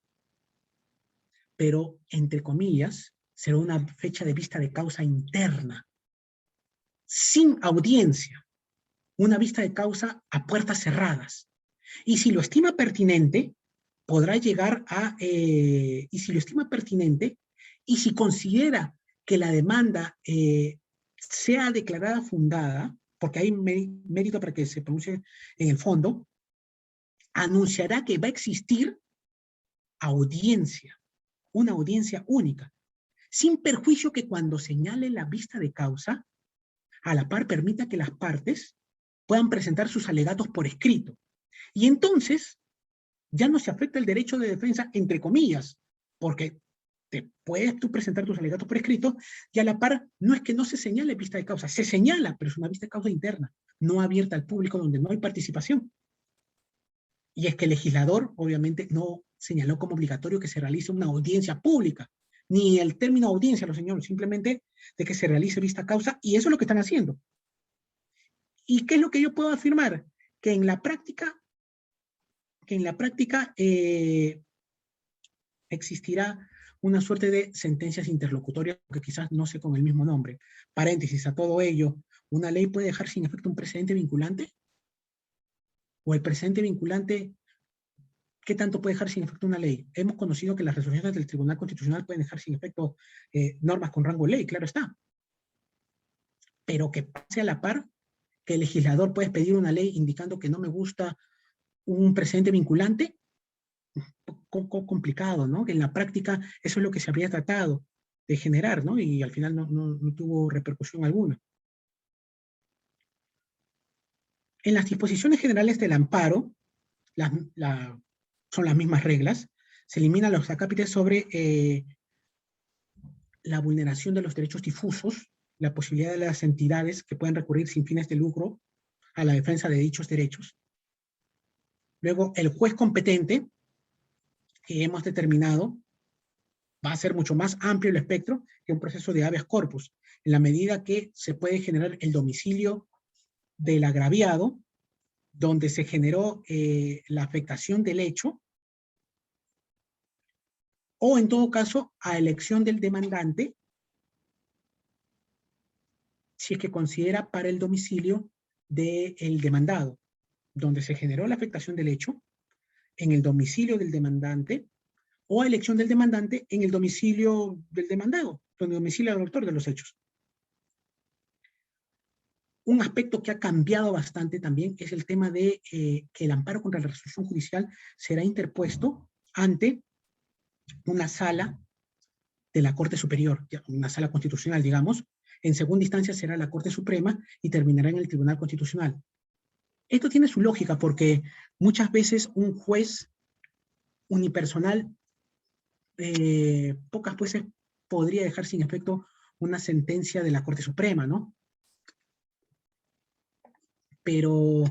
pero entre comillas será una fecha de vista de causa interna, sin audiencia, una vista de causa a puertas cerradas. Y si lo estima pertinente, podrá llegar a, y si lo estima pertinente, y si considera que la demanda sea declarada fundada, porque hay mérito para que se pronuncie en el fondo, anunciará que va a existir audiencia, una audiencia única, sin perjuicio que cuando señale la vista de causa, a la par permita que las partes puedan presentar sus alegatos por escrito. Y entonces ya no se afecta el derecho de defensa, entre comillas, porque te puedes tú presentar tus alegatos por escrito y a la par no es que no se señale vista de causa, se señala, pero es una vista de causa interna, no abierta al público donde no hay participación. Y es que el legislador obviamente no señaló como obligatorio que se realice una audiencia pública, ni el término audiencia lo señaló, simplemente de que se realice vista causa, y eso es lo que están haciendo. ¿Y qué es lo que yo puedo afirmar? Que en la práctica existirá una suerte de sentencias interlocutorias que quizás no sé con el mismo nombre. Paréntesis, a todo ello, ¿una ley puede dejar sin efecto un precedente vinculante? ¿O el precedente vinculante, qué tanto puede dejar sin efecto una ley? Hemos conocido que las resoluciones del Tribunal Constitucional pueden dejar sin efecto normas con rango de ley, claro está. Pero que pase a la par, que el legislador puede pedir una ley indicando que no me gusta un precedente vinculante, un poco complicado, ¿no? Que en la práctica eso es lo que se habría tratado de generar, ¿no? Y al final no tuvo repercusión alguna. En las disposiciones generales del amparo, son las mismas reglas, se eliminan los acápites sobre la vulneración de los derechos difusos, la posibilidad de las entidades que pueden recurrir sin fines de lucro a la defensa de dichos derechos. Luego, el juez competente, que hemos determinado, va a ser mucho más amplio el espectro que un proceso de habeas corpus, en la medida que se puede generar el domicilio del agraviado, donde se generó la afectación del hecho, o en todo caso, a elección del demandante, si es que considera para el domicilio del demandado, donde se generó la afectación del hecho, en el domicilio del demandante, o a elección del demandante en el domicilio del demandado, donde domicilia al autor de los hechos. Un aspecto que ha cambiado bastante también es el tema de que el amparo contra la resolución judicial será interpuesto ante una sala de la Corte Superior, una sala constitucional, digamos. En segunda instancia será la Corte Suprema y terminará en el Tribunal Constitucional. Esto tiene su lógica porque muchas veces un juez unipersonal pocas veces podría dejar sin efecto una sentencia de la Corte Suprema, ¿no? Pero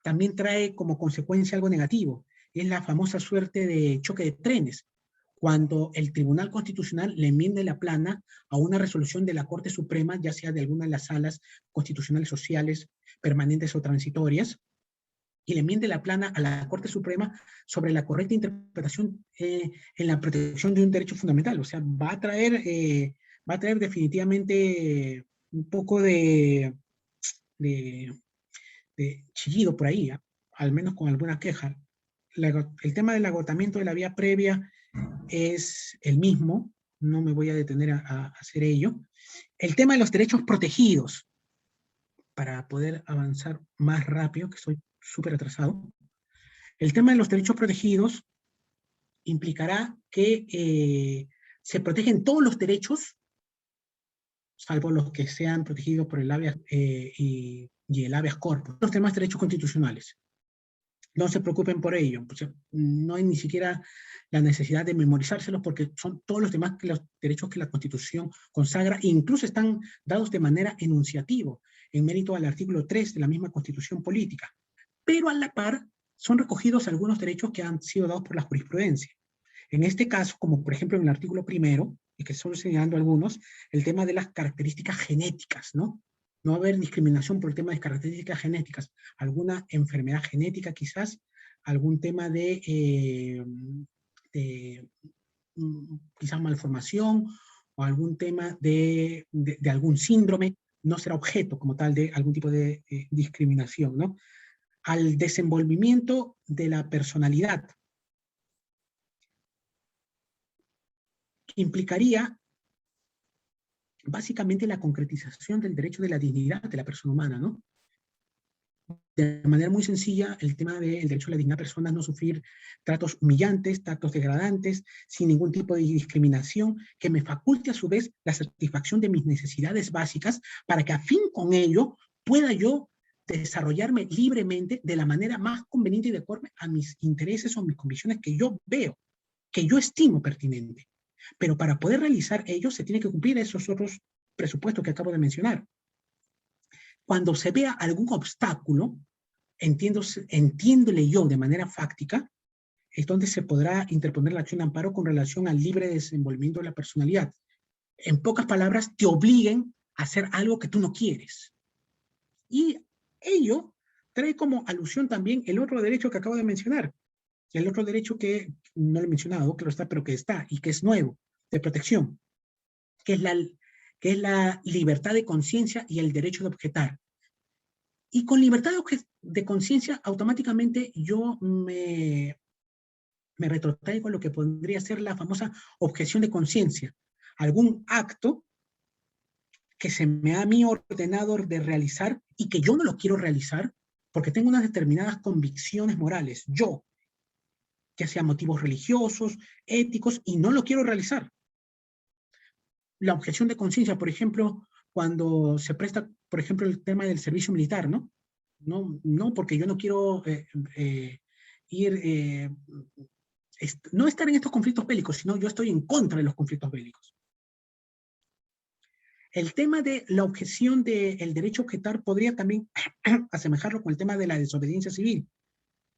también trae como consecuencia algo negativo. Es la famosa suerte de choque de trenes, cuando el Tribunal Constitucional le enmiende la plana a una resolución de la Corte Suprema, ya sea de alguna de las salas constitucionales sociales permanentes o transitorias, y le enmiende la plana a la Corte Suprema sobre la correcta interpretación en la protección de un derecho fundamental. O sea, va a traer definitivamente un poco de chillido por ahí, al menos con alguna queja. El tema del agotamiento de la vía previa es el mismo, no me voy a detener a hacer ello. El tema de los derechos protegidos, para poder avanzar más rápido, que estoy súper atrasado. El tema de los derechos protegidos implicará que se protegen todos los derechos, salvo los que sean protegidos por el habeas y el habeas corpus, los demás derechos constitucionales. No se preocupen por ello, pues no hay ni siquiera la necesidad de memorizárselos porque son todos los demás los derechos que la Constitución consagra e incluso están dados de manera enunciativa, en mérito al artículo 3 de la misma Constitución Política. Pero a la par son recogidos algunos derechos que han sido dados por la jurisprudencia. En este caso, como por ejemplo en el artículo primero, y que estoy señalando algunos, el tema de las características genéticas, ¿no? No va a haber discriminación por el tema de características genéticas. Alguna enfermedad genética quizás, algún tema de quizás malformación o algún tema de algún síndrome, no será objeto como tal de algún tipo de discriminación, ¿no? Al desenvolvimiento de la personalidad, implicaría básicamente la concretización del derecho de la dignidad de la persona humana, ¿no? De manera muy sencilla, el tema del derecho a la dignidad de personas, no sufrir tratos humillantes, tratos degradantes, sin ningún tipo de discriminación, que me faculte a su vez la satisfacción de mis necesidades básicas, para que a fin con ello pueda yo desarrollarme libremente de la manera más conveniente y de acuerdo a mis intereses o mis convicciones que yo veo, que yo estimo pertinente. Pero para poder realizar ello se tiene que cumplir esos otros presupuestos que acabo de mencionar. Cuando se vea algún obstáculo, entiéndole yo de manera fáctica, es donde se podrá interponer la acción de amparo con relación al libre desenvolvimiento de la personalidad. En pocas palabras, te obliguen a hacer algo que tú no quieres. Y ello trae como alusión también el otro derecho que acabo de mencionar, el otro derecho que no lo he mencionado, que lo está, pero que está y que es nuevo, de protección, que es la libertad de conciencia y el derecho de objetar. Y con libertad de conciencia, automáticamente yo me retrotraigo a lo que podría ser la famosa objeción de conciencia. Algún acto que se me ha a mí ordenado de realizar y que yo no lo quiero realizar porque tengo unas determinadas convicciones morales, yo, ya sea motivos religiosos, éticos, y no lo quiero realizar. La objeción de conciencia, por ejemplo, cuando se presta, por ejemplo, el tema del servicio militar, ¿no? No porque yo no quiero no estar en estos conflictos bélicos, sino yo estoy en contra de los conflictos bélicos. El tema de la objeción del derecho a objetar podría también asemejarlo con el tema de la desobediencia civil,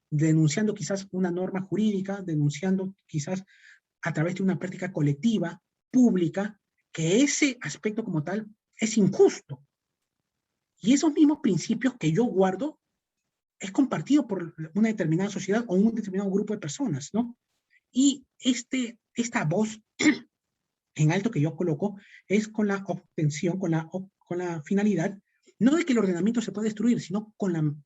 denunciando quizás una norma jurídica, denunciando quizás a través de una práctica colectiva, pública, que ese aspecto como tal es injusto. Y esos mismos principios que yo guardo es compartido por una determinada sociedad o un determinado grupo de personas, ¿no? Y esta voz en alto que yo coloco es con la obtención, con la finalidad, no de que el ordenamiento se pueda destruir, sino con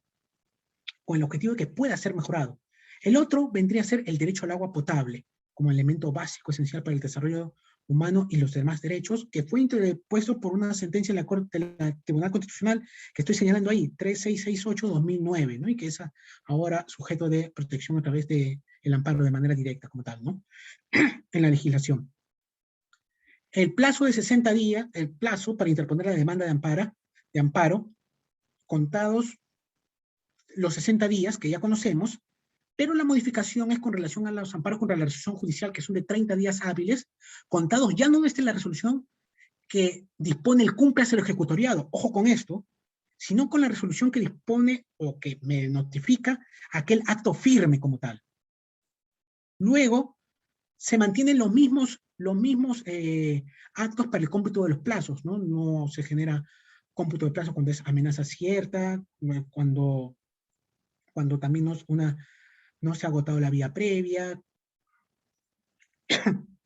el objetivo de que pueda ser mejorado. El otro vendría a ser el derecho al agua potable, como elemento básico, esencial para el desarrollo humano y los demás derechos, que fue interpuesto por una sentencia en la Corte del Tribunal Constitucional, que estoy señalando ahí, 3668-2009, ¿no? Y que es ahora sujeto de protección a través del amparo de manera directa, como tal, ¿no? En la legislación. El plazo de 60 días, el plazo para interponer la demanda de amparo, contados los 60 días que ya conocemos, pero la modificación es con relación a los amparos contra la resolución judicial, que son de 30 días hábiles, contados ya no desde la resolución que dispone el cúmplice del ejecutoriado, ojo con esto, sino con la resolución que dispone o que me notifica aquel acto firme como tal. Luego, se mantienen los mismos actos para el cómputo de los plazos, ¿no? No se genera cómputo de plazo cuando es amenaza cierta, cuando también no se ha agotado la vía previa,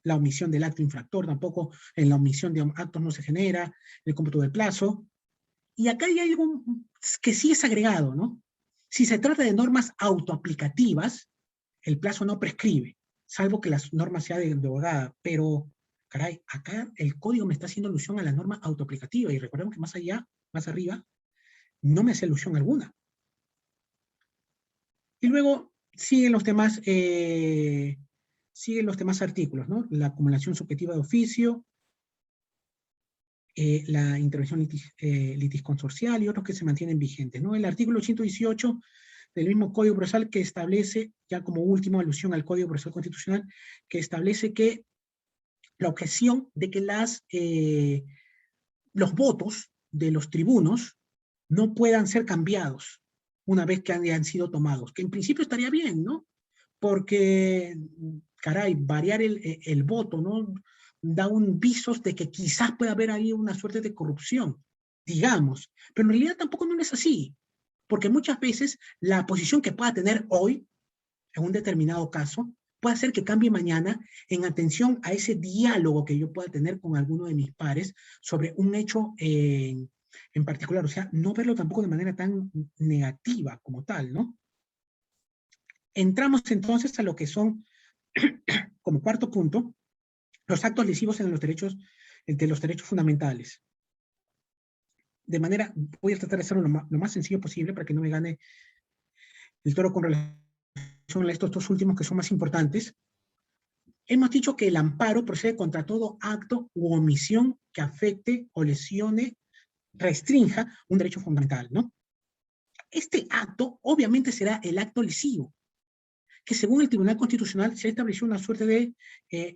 la omisión del acto infractor tampoco, en la omisión de actos no se genera el cómputo del plazo. Y acá hay algo que sí es agregado, ¿no? Si se trata de normas autoaplicativas, el plazo no prescribe, salvo que las normas sean de abogada, pero, caray, acá el código me está haciendo alusión a la norma autoaplicativa, y recordemos que más allá, más arriba, no me hace alusión alguna. Y luego siguen los demás artículos, ¿no? La acumulación subjetiva de oficio, la intervención litisconsorcial y otros que se mantienen vigentes, ¿no? El artículo 118 del mismo Código Procesal que establece, ya como última alusión al Código Procesal Constitucional, que establece que la objeción de que los votos de los tribunos no puedan ser cambiados una vez que hayan sido tomados, que en principio estaría bien, ¿no? Porque caray, variar el voto, ¿no? Da un visos de que quizás pueda haber ahí una suerte de corrupción, digamos, pero en realidad tampoco no es así, porque muchas veces la posición que pueda tener hoy, en un determinado caso, puede hacer que cambie mañana en atención a ese diálogo que yo pueda tener con alguno de mis pares sobre un hecho en particular, o sea, no verlo tampoco de manera tan negativa como tal, ¿no? Entramos entonces a lo que son, como cuarto punto, los actos lesivos en los derechos, de los derechos fundamentales. De manera, voy a tratar de hacerlo lo más sencillo posible para que no me gane el toro con relación a estos dos últimos que son más importantes. Hemos dicho que el amparo procede contra todo acto u omisión que afecte o lesione, restrinja un derecho fundamental, ¿no? Este acto obviamente será el acto lesivo, que según el Tribunal Constitucional se estableció una suerte de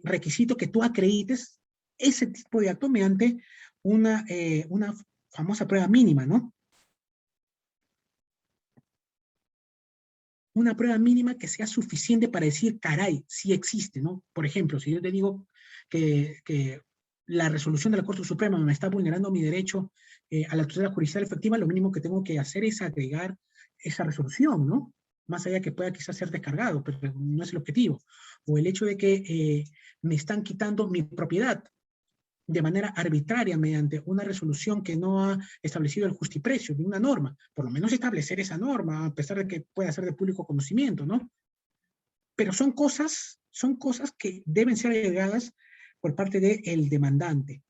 requisito que tú acredites ese tipo de acto mediante una famosa prueba mínima, ¿no? Una prueba mínima que sea suficiente para decir, caray, sí existe, ¿no? Por ejemplo, si yo te digo que la resolución de la Corte Suprema me está vulnerando mi derecho a la tutela judicial efectiva, lo mínimo que tengo que hacer es agregar esa resolución, ¿no? Más allá que pueda quizás ser descargado, pero no es el objetivo. O el hecho de que me están quitando mi propiedad de manera arbitraria mediante una resolución que no ha establecido el justiprecio de una norma, por lo menos establecer esa norma, a pesar de que pueda ser de público conocimiento, ¿no? Pero son cosas que deben ser agregadas por parte del demandante.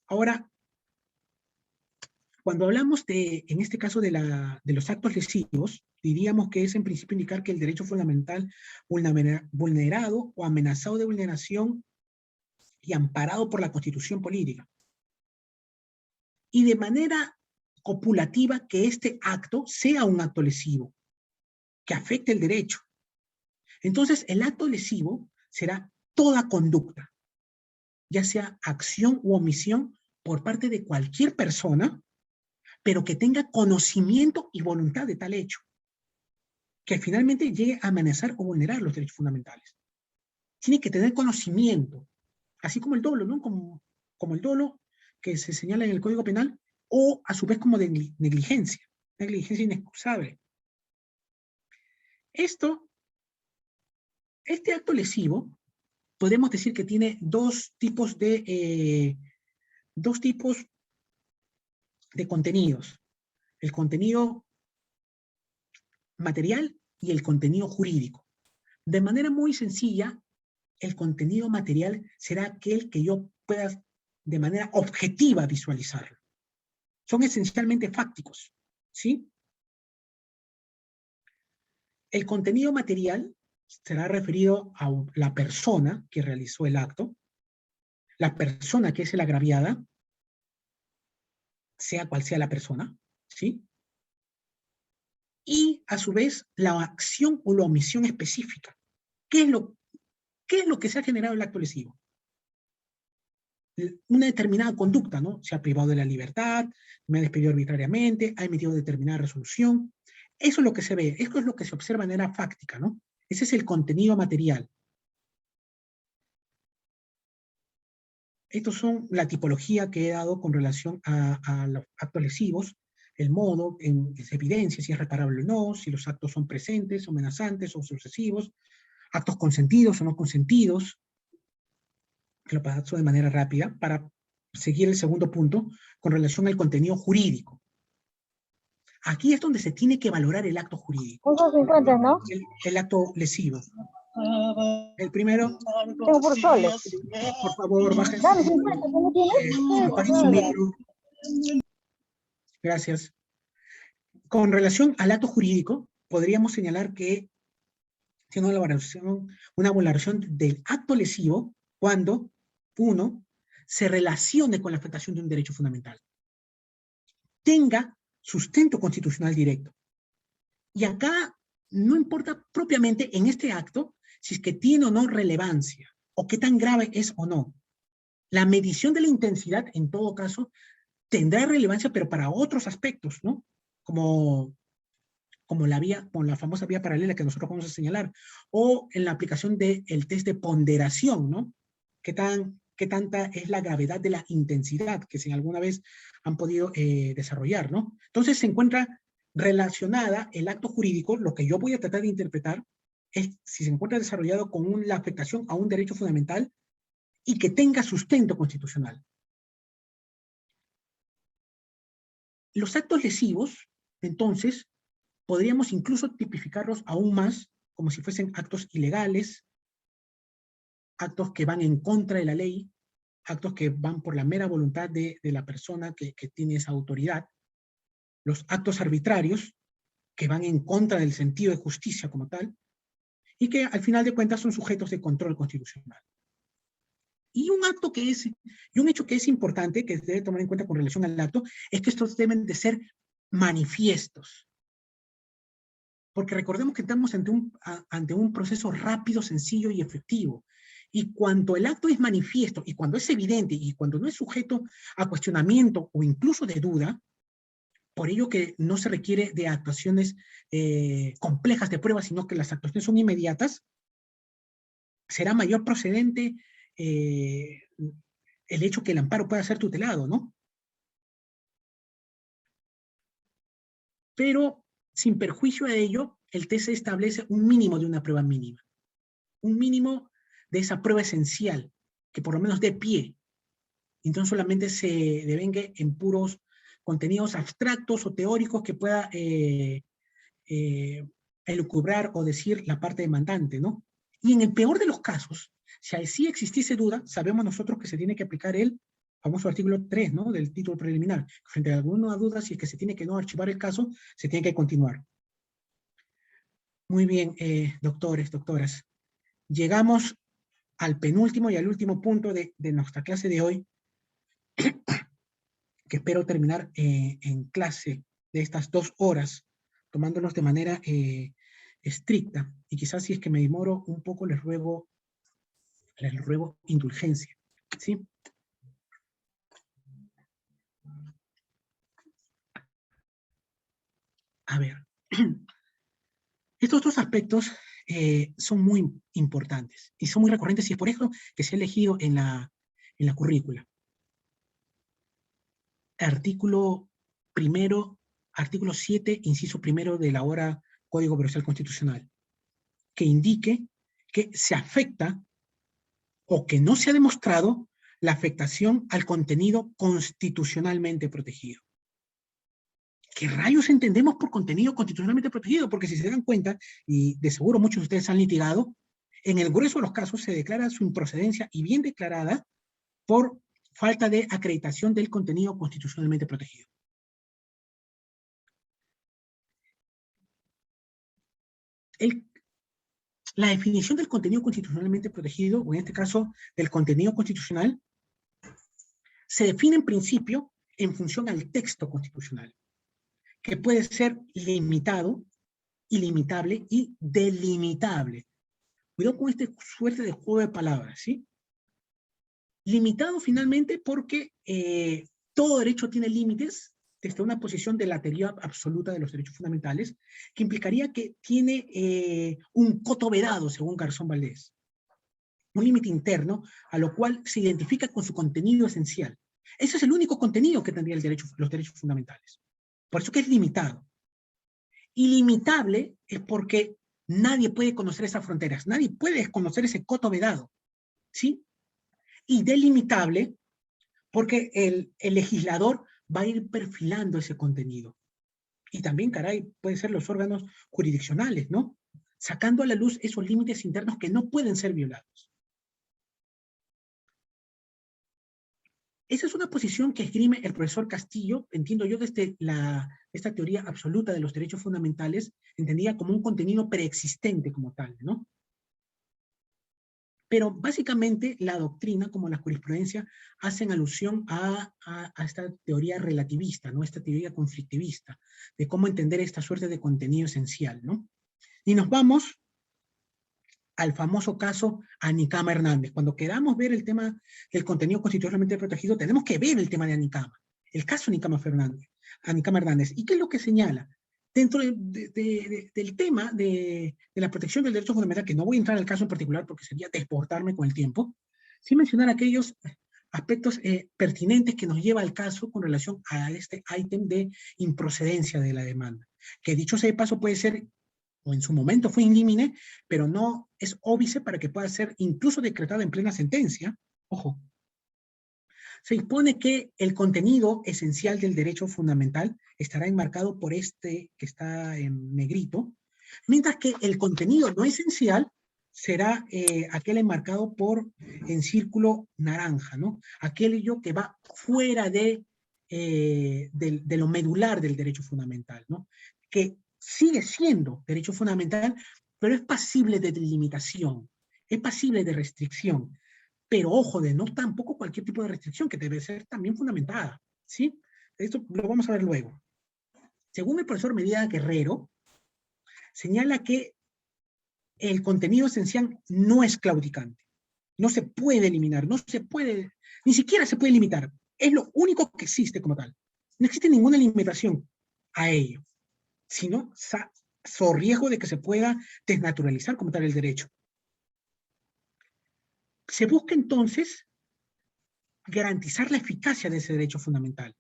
Ahora, cuando hablamos en este caso de los actos lesivos, diríamos que es en principio indicar que el derecho fundamental vulnerado o amenazado de vulneración y amparado por la Constitución política. Y de manera copulativa que este acto sea un acto lesivo, que afecte el derecho. Entonces, el acto lesivo será toda conducta, ya sea acción u omisión por parte de cualquier persona, pero que tenga conocimiento y voluntad de tal hecho, que finalmente llegue a amenazar o vulnerar los derechos fundamentales. Tiene que tener conocimiento, así como el dolo, ¿no? Como el dolo que se señala en el Código Penal, o a su vez como de negligencia inexcusable. Este acto lesivo, podemos decir que tiene dos tipos de contenidos. El contenido material y el contenido jurídico. De manera muy sencilla, el contenido material será aquel que yo pueda de manera objetiva visualizarlo. Son esencialmente fácticos, ¿sí? El contenido material será referido a la persona que realizó el acto, la persona que es la agraviada, sea cual sea la persona, ¿sí? Y a su vez la acción o la omisión específica. ¿Qué es lo que se ha generado el acto lesivo? Una determinada conducta, ¿no? Se ha privado de la libertad, me ha despedido arbitrariamente, ha emitido determinada resolución. Eso es lo que se ve, esto es lo que se observa de manera fáctica, ¿no? Ese es el contenido material. Estos son la tipología que he dado con relación a los actos lesivos, el modo en que se evidencia si es reparable o no, si los actos son presentes, amenazantes o sucesivos, actos consentidos o no consentidos, que lo paso de manera rápida, para seguir el segundo punto con relación al contenido jurídico. Aquí es donde se tiene que valorar el acto jurídico. 1.50, ¿no? El acto lesivo. El primero, Tengo por soles. por favor, bajen Dame 50, ¿cómo tienes? apaguen su micro. Gracias. Con relación al acto jurídico, podríamos señalar que tiene una valoración del acto lesivo cuando, uno, se relacione con la afectación de un derecho fundamental, tenga sustento constitucional directo. Y acá no importa propiamente en este acto si es que tiene o no relevancia, o qué tan grave es o no. La medición de la intensidad, en todo caso, tendrá relevancia, pero para otros aspectos, ¿no? Como como la famosa vía paralela que nosotros vamos a señalar, o en la aplicación del test de ponderación, ¿no? ¿Qué tanta es la gravedad de la intensidad que si alguna vez han podido desarrollar, ¿no? Entonces se encuentra relacionada el acto jurídico, lo que yo voy a tratar de interpretar, es si se encuentra desarrollado con la afectación a un derecho fundamental y que tenga sustento constitucional. Los actos lesivos, entonces, podríamos incluso tipificarlos aún más como si fuesen actos ilegales, actos que van en contra de la ley, actos que van por la mera voluntad de la persona que tiene esa autoridad, los actos arbitrarios, que van en contra del sentido de justicia como tal, y que al final de cuentas son sujetos de control constitucional. Y un hecho que es importante, que se debe tomar en cuenta con relación al acto, es que estos deben de ser manifiestos. Porque recordemos que estamos ante un proceso rápido, sencillo y efectivo. Y cuando el acto es manifiesto, y cuando es evidente, y cuando no es sujeto a cuestionamiento o incluso de duda, por ello que no se requiere de actuaciones complejas de prueba, sino que las actuaciones son inmediatas, será mayor procedente el hecho que el amparo pueda ser tutelado, ¿no? Pero, sin perjuicio de ello, el TC establece un mínimo de una prueba mínima. Un mínimo de esa prueba esencial, que por lo menos dé pie, y no solamente se devengue en puros contenidos abstractos o teóricos que pueda elucubrar o decir la parte demandante, ¿no? Y en el peor de los casos, si así existiese duda, sabemos nosotros que se tiene que aplicar el famoso artículo 3, ¿no? Del título preliminar. Frente a alguna duda, si es que se tiene que no archivar el caso, se tiene que continuar. Muy bien, doctores, doctoras. Llegamos al penúltimo y al último punto de nuestra clase de hoy, que espero terminar en clase de estas 2 horas, tomándolos de manera estricta, y quizás si es que me demoro un poco les ruego indulgencia, ¿sí? A ver, estos 2 aspectos son muy importantes y son muy recurrentes, y es por eso que se ha elegido en la currícula. Artículo 7, inciso 1 de la ahora Código Procesal Constitucional, que indique que se afecta o que no se ha demostrado la afectación al contenido constitucionalmente protegido. ¿Qué rayos entendemos por contenido constitucionalmente protegido? Porque si se dan cuenta, y de seguro muchos de ustedes han litigado, en el grueso de los casos se declara su improcedencia, y bien declarada, por falta de acreditación del contenido constitucionalmente protegido. La definición del contenido constitucionalmente protegido, o en este caso del contenido constitucional, se define en principio en función al texto constitucional, que puede ser limitado, ilimitable y delimitable. Cuidado con esta suerte de juego de palabras, ¿sí? Limitado finalmente porque todo derecho tiene límites desde una posición de la teoría absoluta de los derechos fundamentales, que implicaría que tiene un coto vedado, según Garzón Valdés. Un límite interno, a lo cual se identifica con su contenido esencial. Ese es el único contenido que tendría los derechos fundamentales. Por eso que es limitado. Ilimitable es porque nadie puede conocer esas fronteras, nadie puede conocer ese coto vedado, ¿sí? Y delimitable porque el legislador va a ir perfilando ese contenido. Y también, caray, pueden ser los órganos jurisdiccionales, ¿no? Sacando a la luz esos límites internos que no pueden ser violados. Esa es una posición que esgrime el profesor Castillo, entiendo yo, desde esta teoría absoluta de los derechos fundamentales, entendida como un contenido preexistente como tal, ¿no? Pero básicamente la doctrina, como la jurisprudencia, hacen alusión a esta teoría relativista, ¿no? Esta teoría conflictivista, de cómo entender esta suerte de contenido esencial, ¿no? Y nos vamos al famoso caso Anicama Hernández. Cuando queramos ver el tema del contenido constitucionalmente protegido, tenemos que ver el tema de Anicama, el caso Anicama Hernández. ¿Y qué es lo que señala? dentro del tema de la protección del derecho fundamental, que no voy a entrar al caso en particular porque sería desbordarme con el tiempo, sí mencionar aquellos aspectos pertinentes que nos lleva al caso con relación a este ítem de improcedencia de la demanda, que dicho sea de paso puede ser, o en su momento fue in limine, pero no es óbice para que pueda ser incluso decretado en plena sentencia. Ojo, se impone que el contenido esencial del derecho fundamental estará enmarcado por este que está en negrito, mientras que el contenido no esencial será aquel enmarcado en círculo naranja, ¿no? Aquello que va fuera de lo medular del derecho fundamental, ¿no? Que sigue siendo derecho fundamental, pero es pasible de delimitación, es pasible de restricción. Pero ojo, de no tampoco cualquier tipo de restricción, que debe ser también fundamentada, ¿sí? Esto lo vamos a ver luego. Según el profesor Medina Guerrero, señala que el contenido esencial no es claudicante, no se puede eliminar, no se puede, ni siquiera se puede limitar, es lo único que existe como tal. No existe ninguna limitación a ello, sino so riesgo de que se pueda desnaturalizar como tal el derecho. Se busca entonces garantizar la eficacia de ese derecho fundamental.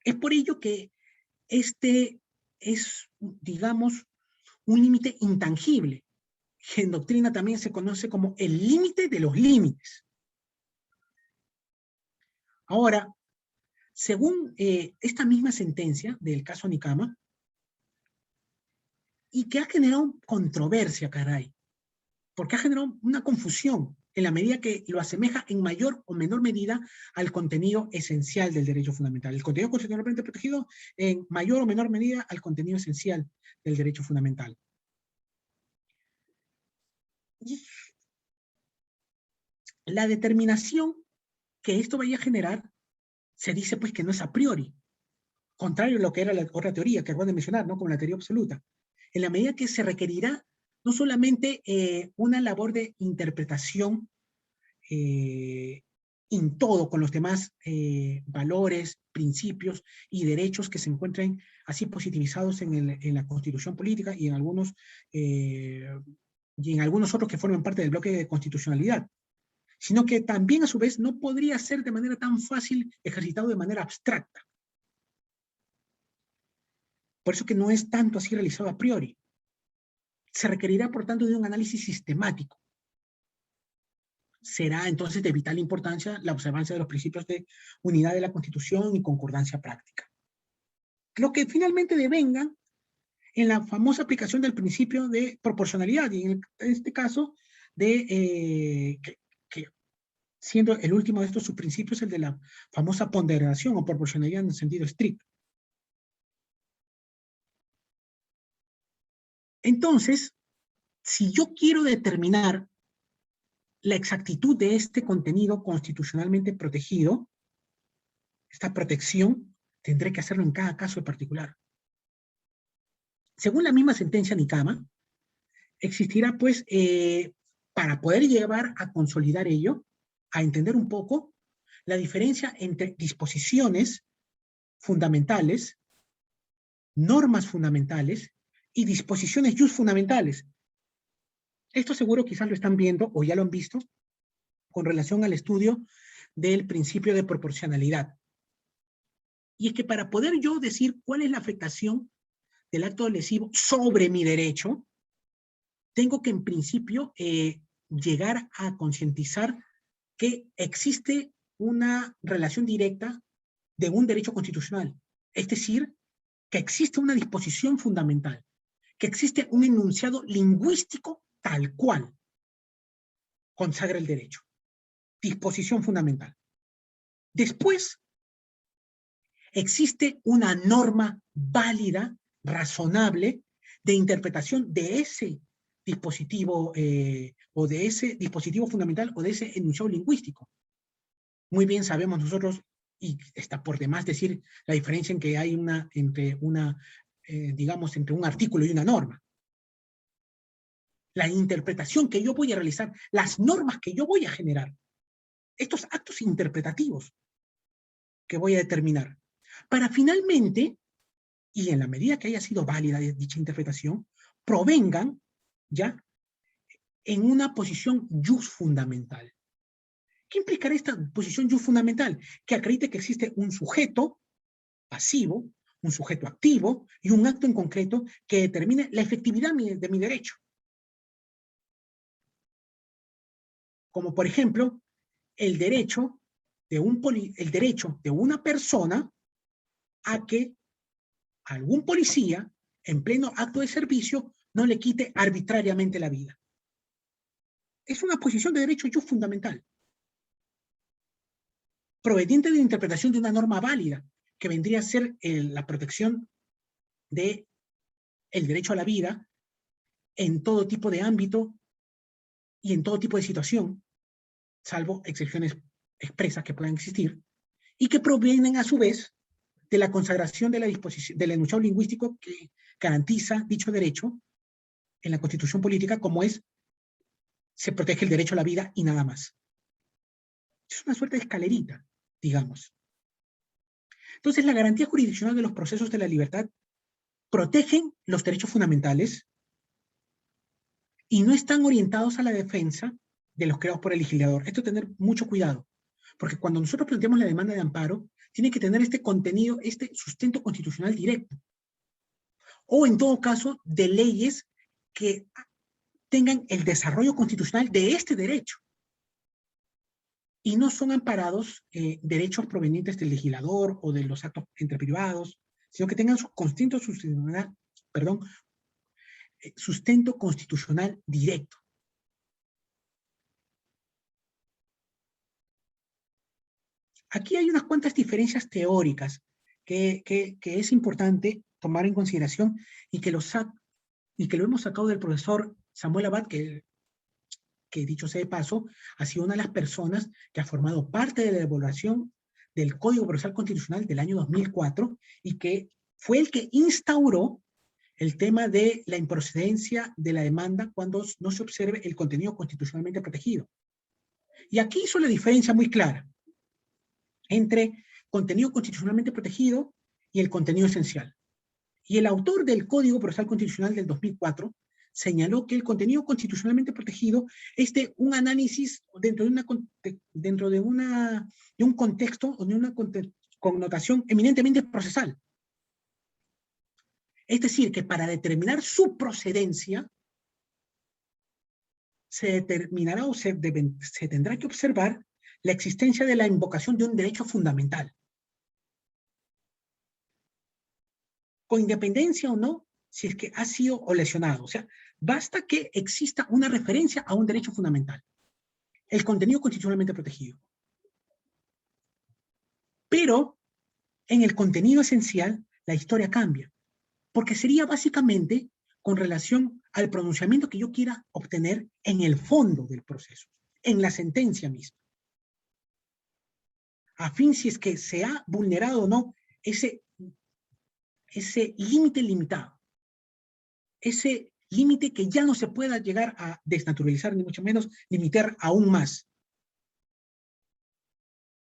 Es por ello que este es, digamos, un límite intangible, que en doctrina también se conoce como el límite de los límites. Ahora, según esta misma sentencia del caso Nicama, y que ha generado controversia, caray, porque ha generado una confusión en la medida que lo asemeja en mayor o menor medida al contenido esencial del derecho fundamental. El contenido constitucionalmente protegido en mayor o menor medida al contenido esencial del derecho fundamental. Y la determinación que esto vaya a generar se dice pues que no es a priori, contrario a lo que era la otra teoría que acabo de mencionar, ¿no? Como la teoría absoluta. En la medida que se requerirá no solamente una labor de interpretación en todo, con los demás valores, principios y derechos que se encuentren así positivizados en la Constitución política y en algunos otros que forman parte del bloque de constitucionalidad, sino que también a su vez no podría ser de manera tan fácil ejercitado de manera abstracta. Por eso que no es tanto así realizado a priori. Se requerirá, por tanto, de un análisis sistemático. Será entonces de vital importancia la observancia de los principios de unidad de la Constitución y concordancia práctica. Lo que finalmente devenga en la famosa aplicación del principio de proporcionalidad, y en este caso, que siendo el último de estos subprincipios el de la famosa ponderación o proporcionalidad en el sentido estricto. Entonces, si yo quiero determinar la exactitud de este contenido constitucionalmente protegido, esta protección, tendré que hacerlo en cada caso en particular. Según la misma sentencia Nicama, existirá pues, para poder llevar a consolidar ello, a entender un poco la diferencia entre disposiciones fundamentales, normas fundamentales y disposiciones jus fundamentales. Esto seguro quizás lo están viendo o ya lo han visto con relación al estudio del principio de proporcionalidad. Y es que para poder yo decir cuál es la afectación del acto lesivo sobre mi derecho, tengo que en principio llegar a concientizar que existe una relación directa de un derecho constitucional. Es decir, que existe una disposición fundamental, que existe un enunciado lingüístico tal cual consagra el derecho. Disposición fundamental. Después, existe una norma válida, razonable, de interpretación de ese dispositivo o de ese dispositivo fundamental o de ese enunciado lingüístico. Muy bien sabemos nosotros, y está por demás decir la diferencia en que hay entre un artículo y una norma. La interpretación que yo voy a realizar, las normas que yo voy a generar, estos actos interpretativos que voy a determinar, para finalmente y en la medida que haya sido válida dicha interpretación, provengan ya en una posición jus fundamental. ¿Qué implicará esta posición jus fundamental? Que acredite que existe un sujeto pasivo, un sujeto activo y un acto en concreto que determine la efectividad de mi derecho. Como por ejemplo, el derecho de una persona a que algún policía en pleno acto de servicio no le quite arbitrariamente la vida. Es una posición de derecho jus fundamental, proveniente de la interpretación de una norma válida, que vendría a ser la protección del derecho a la vida en todo tipo de ámbito y en todo tipo de situación, salvo excepciones expresas que puedan existir, y que provienen a su vez de la consagración de la disposición del enunciado lingüístico que garantiza dicho derecho en la Constitución política, como es, se protege el derecho a la vida y nada más. Es una suerte de escalerita, digamos. Entonces, la garantía jurisdiccional de los procesos de la libertad protegen los derechos fundamentales y no están orientados a la defensa de los creados por el legislador. Esto tener mucho cuidado, porque cuando nosotros planteamos la demanda de amparo, tiene que tener este contenido, este sustento constitucional directo, o en todo caso, de leyes que tengan el desarrollo constitucional de este derecho, y no son amparados derechos provenientes del legislador o de los actos entre privados, sino que tengan su sustento constitucional directo. Aquí hay unas cuantas diferencias teóricas que es importante tomar en consideración y que lo hemos sacado del profesor Samuel Abad, que dicho sea de paso, ha sido una de las personas que ha formado parte de la elaboración del Código Procesal Constitucional del año 2004 y que fue el que instauró el tema de la improcedencia de la demanda cuando no se observe el contenido constitucionalmente protegido. Y aquí hizo la diferencia muy clara entre contenido constitucionalmente protegido y el contenido esencial. Y el autor del Código Procesal Constitucional del 2004 señaló que el contenido constitucionalmente protegido es de un análisis dentro de un contexto o de una connotación eminentemente procesal. Es decir, que para determinar su procedencia se determinará o se tendrá que observar la existencia de la invocación de un derecho fundamental, con independencia o no si es que ha sido o lesionado. O sea, basta que exista una referencia a un derecho fundamental, el contenido constitucionalmente protegido. Pero en el contenido esencial, la historia cambia, porque sería básicamente con relación al pronunciamiento que yo quiera obtener en el fondo del proceso, en la sentencia misma, a fin si es que se ha vulnerado o no ese límite limitado, ese límite que ya no se pueda llegar a desnaturalizar, ni mucho menos limitar aún más,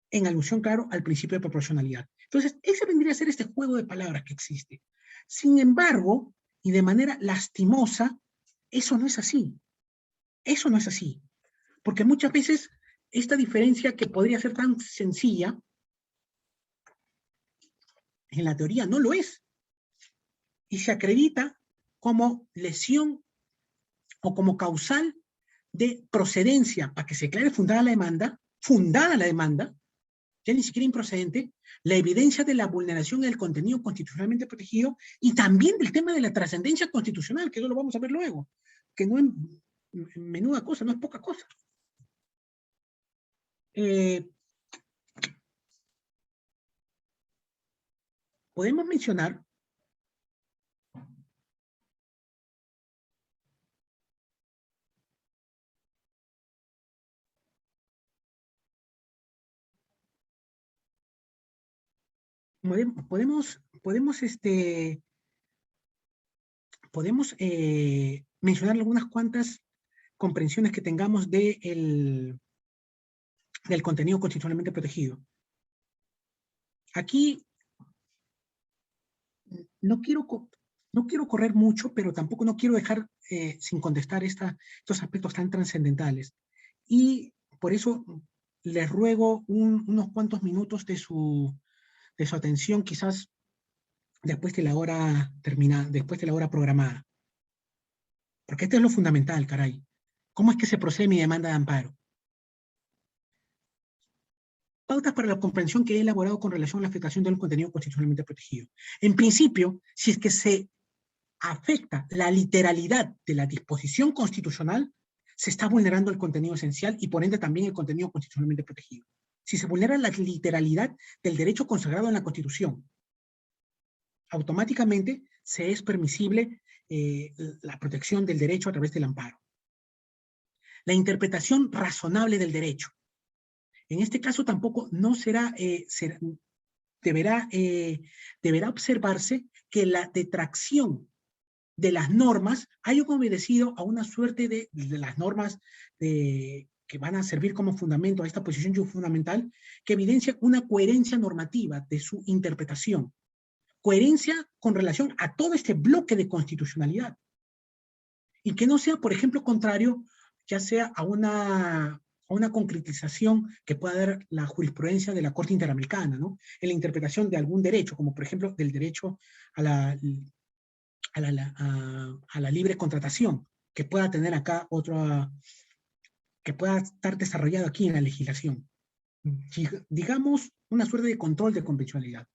en alusión, claro, al principio de proporcionalidad. Entonces, ese vendría a ser este juego de palabras que existe. Sin embargo, y de manera lastimosa, eso no es así. Eso no es así. Porque muchas veces esta diferencia que podría ser tan sencilla, en la teoría no lo es. Y se acredita como lesión o como causal de procedencia para que se declare fundada la demanda, ya ni siquiera improcedente, la evidencia de la vulneración del contenido constitucionalmente protegido y también del tema de la trascendencia constitucional, que eso lo vamos a ver luego, que no es menuda cosa, no es poca cosa. Podemos mencionar mencionar algunas cuantas comprensiones que tengamos del contenido constitucionalmente protegido. Aquí no quiero correr mucho, pero tampoco no quiero dejar sin contestar estos aspectos tan trascendentales. Y por eso les ruego unos cuantos minutos de su atención, quizás después de la hora terminada, después de la hora programada. Porque esto es lo fundamental, caray. ¿Cómo es que se procede mi demanda de amparo? Pautas para la comprensión que he elaborado con relación a la afectación del contenido constitucionalmente protegido. En principio, si es que se afecta la literalidad de la disposición constitucional, se está vulnerando el contenido esencial y por ende también el contenido constitucionalmente protegido. Si se vulnera la literalidad del derecho consagrado en la Constitución, automáticamente se es permisible la protección del derecho a través del amparo. La interpretación razonable del derecho. En este caso tampoco no deberá observarse que la detracción de las normas haya obedecido a una suerte de las normas que van a servir como fundamento a esta posición fundamental, que evidencia una coherencia normativa de su interpretación. Coherencia con relación a todo este bloque de constitucionalidad. Y que no sea, por ejemplo, contrario, ya sea a una concretización que pueda dar la jurisprudencia de la Corte Interamericana, ¿no? En la interpretación de algún derecho, como por ejemplo del derecho a la libre contratación, que pueda tener acá que pueda estar desarrollado aquí en la legislación. Digamos, una suerte de control de convencionalidad,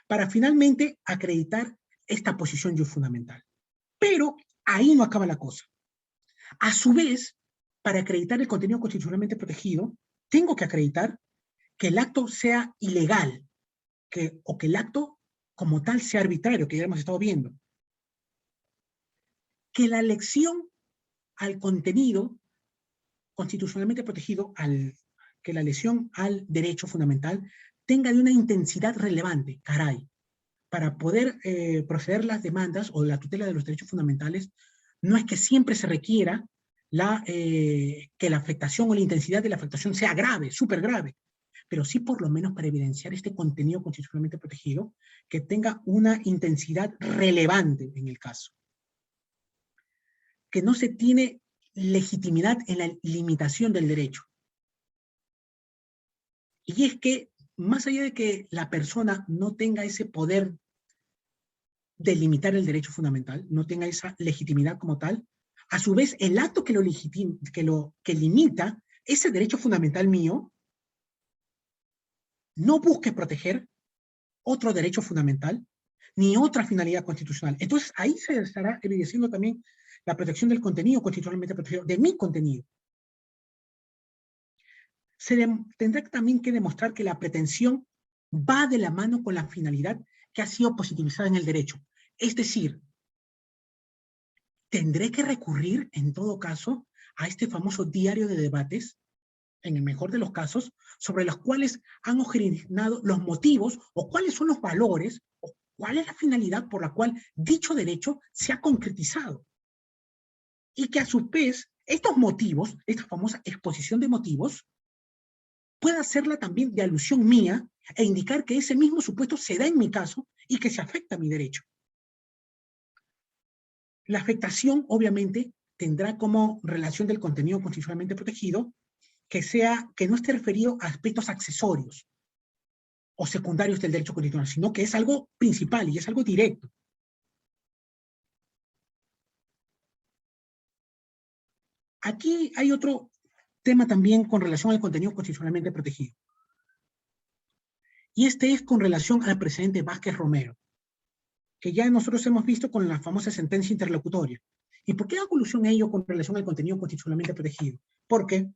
para finalmente acreditar esta posición fundamental. Pero ahí no acaba la cosa. A su vez, para acreditar el contenido constitucionalmente protegido, tengo que acreditar que el acto sea ilegal, o que el acto como tal sea arbitrario, que ya hemos estado viendo. Que la elección al contenido constitucionalmente protegido, que la lesión al derecho fundamental tenga de una intensidad relevante, caray, para poder proceder las demandas o la tutela de los derechos fundamentales. No es que siempre se requiera que la afectación o la intensidad de la afectación sea grave, súper grave, pero sí por lo menos para evidenciar este contenido constitucionalmente protegido, que tenga una intensidad relevante en el caso. Que no se tiene legitimidad en la limitación del derecho. Y es que, más allá de que la persona no tenga ese poder de limitar el derecho fundamental, no tenga esa legitimidad como tal, a su vez el acto que limita ese derecho fundamental mío, no busque proteger otro derecho fundamental, ni otra finalidad constitucional. Entonces ahí se estará evidenciando también la protección del contenido constitucionalmente protegido, de mi contenido. Tendrá también que demostrar que la pretensión va de la mano con la finalidad que ha sido positivizada en el derecho. Es decir, tendré que recurrir, en todo caso, a este famoso diario de debates, en el mejor de los casos, sobre los cuales han originado los motivos o cuáles son los valores o cuál es la finalidad por la cual dicho derecho se ha concretizado. Y que a su vez, estos motivos, esta famosa exposición de motivos, pueda hacerla también de alusión mía e indicar que ese mismo supuesto se da en mi caso y que se afecta a mi derecho. La afectación, obviamente, tendrá como relación del contenido constitucionalmente protegido que no esté referido a aspectos accesorios o secundarios del derecho constitucional, sino que es algo principal y es algo directo. Aquí hay otro tema también con relación al contenido constitucionalmente protegido. Y este es con relación al precedente Vázquez Romero, que ya nosotros hemos visto con la famosa sentencia interlocutoria. ¿Y por qué hago alusión a ello con relación al contenido constitucionalmente protegido? Porque,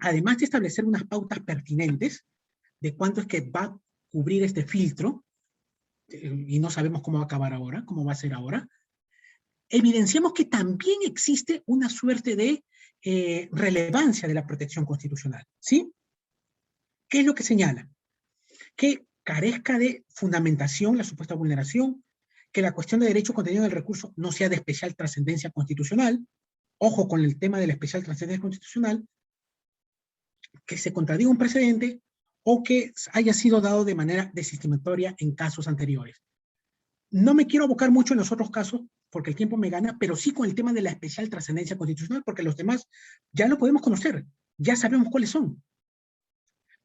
además de establecer unas pautas pertinentes de cuánto es que va a cubrir este filtro, y no sabemos cómo va a acabar ahora, cómo va a ser ahora, evidenciamos que también existe una suerte de relevancia de la protección constitucional, ¿sí? ¿Qué es lo que señala? Que carezca de fundamentación la supuesta vulneración, que la cuestión de derecho contenido en el recurso no sea de especial trascendencia constitucional, ojo con el tema de la especial trascendencia constitucional, que se contradiga un precedente o que haya sido dado de manera discriminatoria en casos anteriores. No me quiero abocar mucho en los otros casos porque el tiempo me gana, pero sí con el tema de la especial trascendencia constitucional, porque los demás ya lo podemos conocer, ya sabemos cuáles son.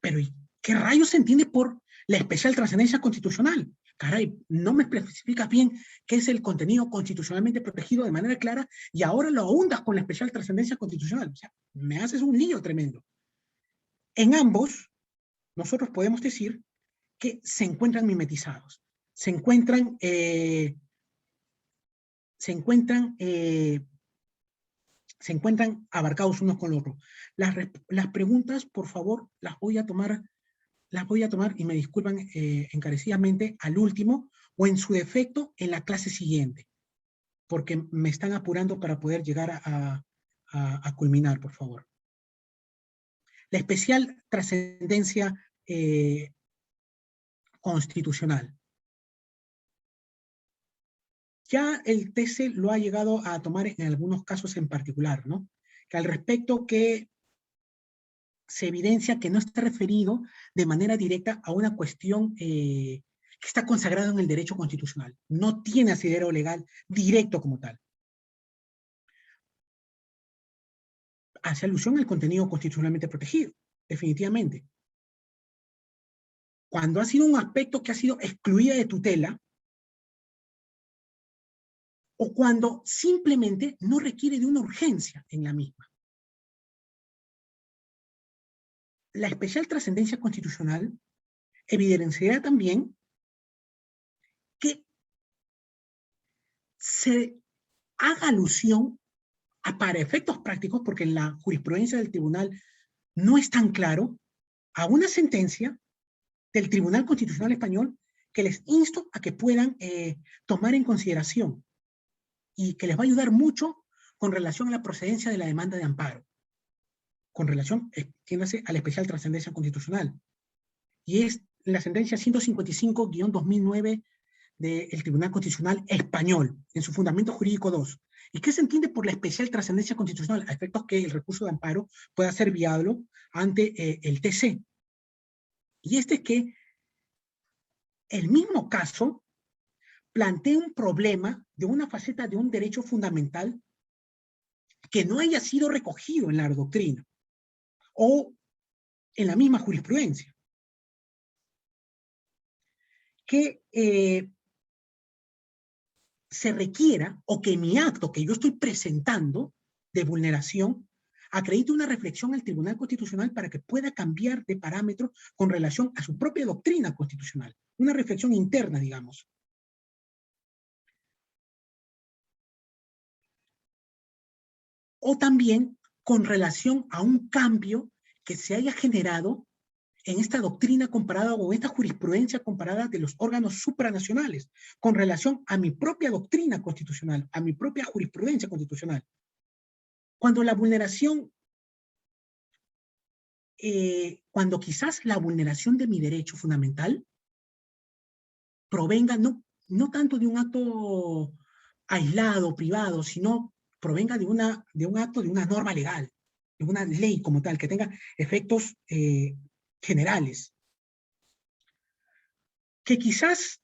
Pero ¿qué rayos se entiende por la especial trascendencia constitucional? Caray, no me especificas bien qué es el contenido constitucionalmente protegido de manera clara y ahora lo ahondas con la especial trascendencia constitucional. O sea, me haces un lío tremendo. En ambos, nosotros podemos decir que se encuentran mimetizados, se encuentran abarcados unos con los otros. Las preguntas, por favor, las voy a tomar y me disculpan encarecidamente al último o en su defecto en la clase siguiente, porque me están apurando para poder llegar a culminar, por favor. La especial trascendencia constitucional. Ya el TC lo ha llegado a tomar en algunos casos en particular, ¿no? Que al respecto que se evidencia que no está referido de manera directa a una cuestión que está consagrada en el derecho constitucional. No tiene asidero legal directo como tal. Hace alusión al contenido constitucionalmente protegido, definitivamente. Cuando ha sido un aspecto que ha sido excluida de tutela, o cuando simplemente no requiere de una urgencia en la misma. La especial trascendencia constitucional evidenciará también que se haga alusión para efectos prácticos, porque en la jurisprudencia del tribunal no es tan claro, a una sentencia del Tribunal Constitucional Español que les insto a que puedan tomar en consideración y que les va a ayudar mucho con relación a la procedencia de la demanda de amparo, con relación, entiéndase, a la especial trascendencia constitucional. Y es la sentencia 155-2009 del Tribunal Constitucional Español, en su fundamento jurídico 2. ¿Y qué se entiende por la especial trascendencia constitucional? A efectos que el recurso de amparo pueda ser viable ante el TC. Y este es que el mismo caso plantea un problema de una faceta de un derecho fundamental que no haya sido recogido en la doctrina o en la misma jurisprudencia. Que se requiera o que mi acto que yo estoy presentando de vulneración acredite una reflexión al Tribunal Constitucional para que pueda cambiar de parámetro con relación a su propia doctrina constitucional. Una reflexión interna, digamos. O también con relación a un cambio que se haya generado en esta doctrina comparada o en esta jurisprudencia comparada de los órganos supranacionales con relación a mi propia doctrina constitucional, a mi propia jurisprudencia constitucional. Cuando la vulneración, cuando quizás la vulneración de mi derecho fundamental provenga no tanto de un acto aislado, privado, sino provenga de un acto, de una norma legal, de una ley como tal, que tenga efectos generales, que quizás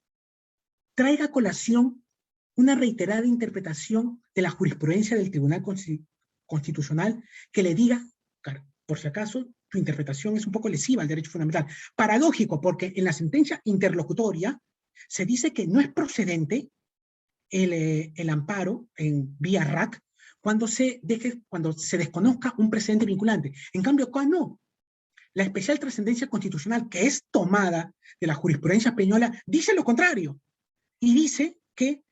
traiga a colación una reiterada interpretación de la jurisprudencia del Tribunal Constitucional que le diga, por si acaso, tu interpretación es un poco lesiva al derecho fundamental. Paradójico, porque en la sentencia interlocutoria se dice que no es procedente el amparo en vía RAC cuando se desconozca un precedente vinculante. En cambio, acá no. La especial trascendencia constitucional, que es tomada de la jurisprudencia española, dice lo contrario. Y dice que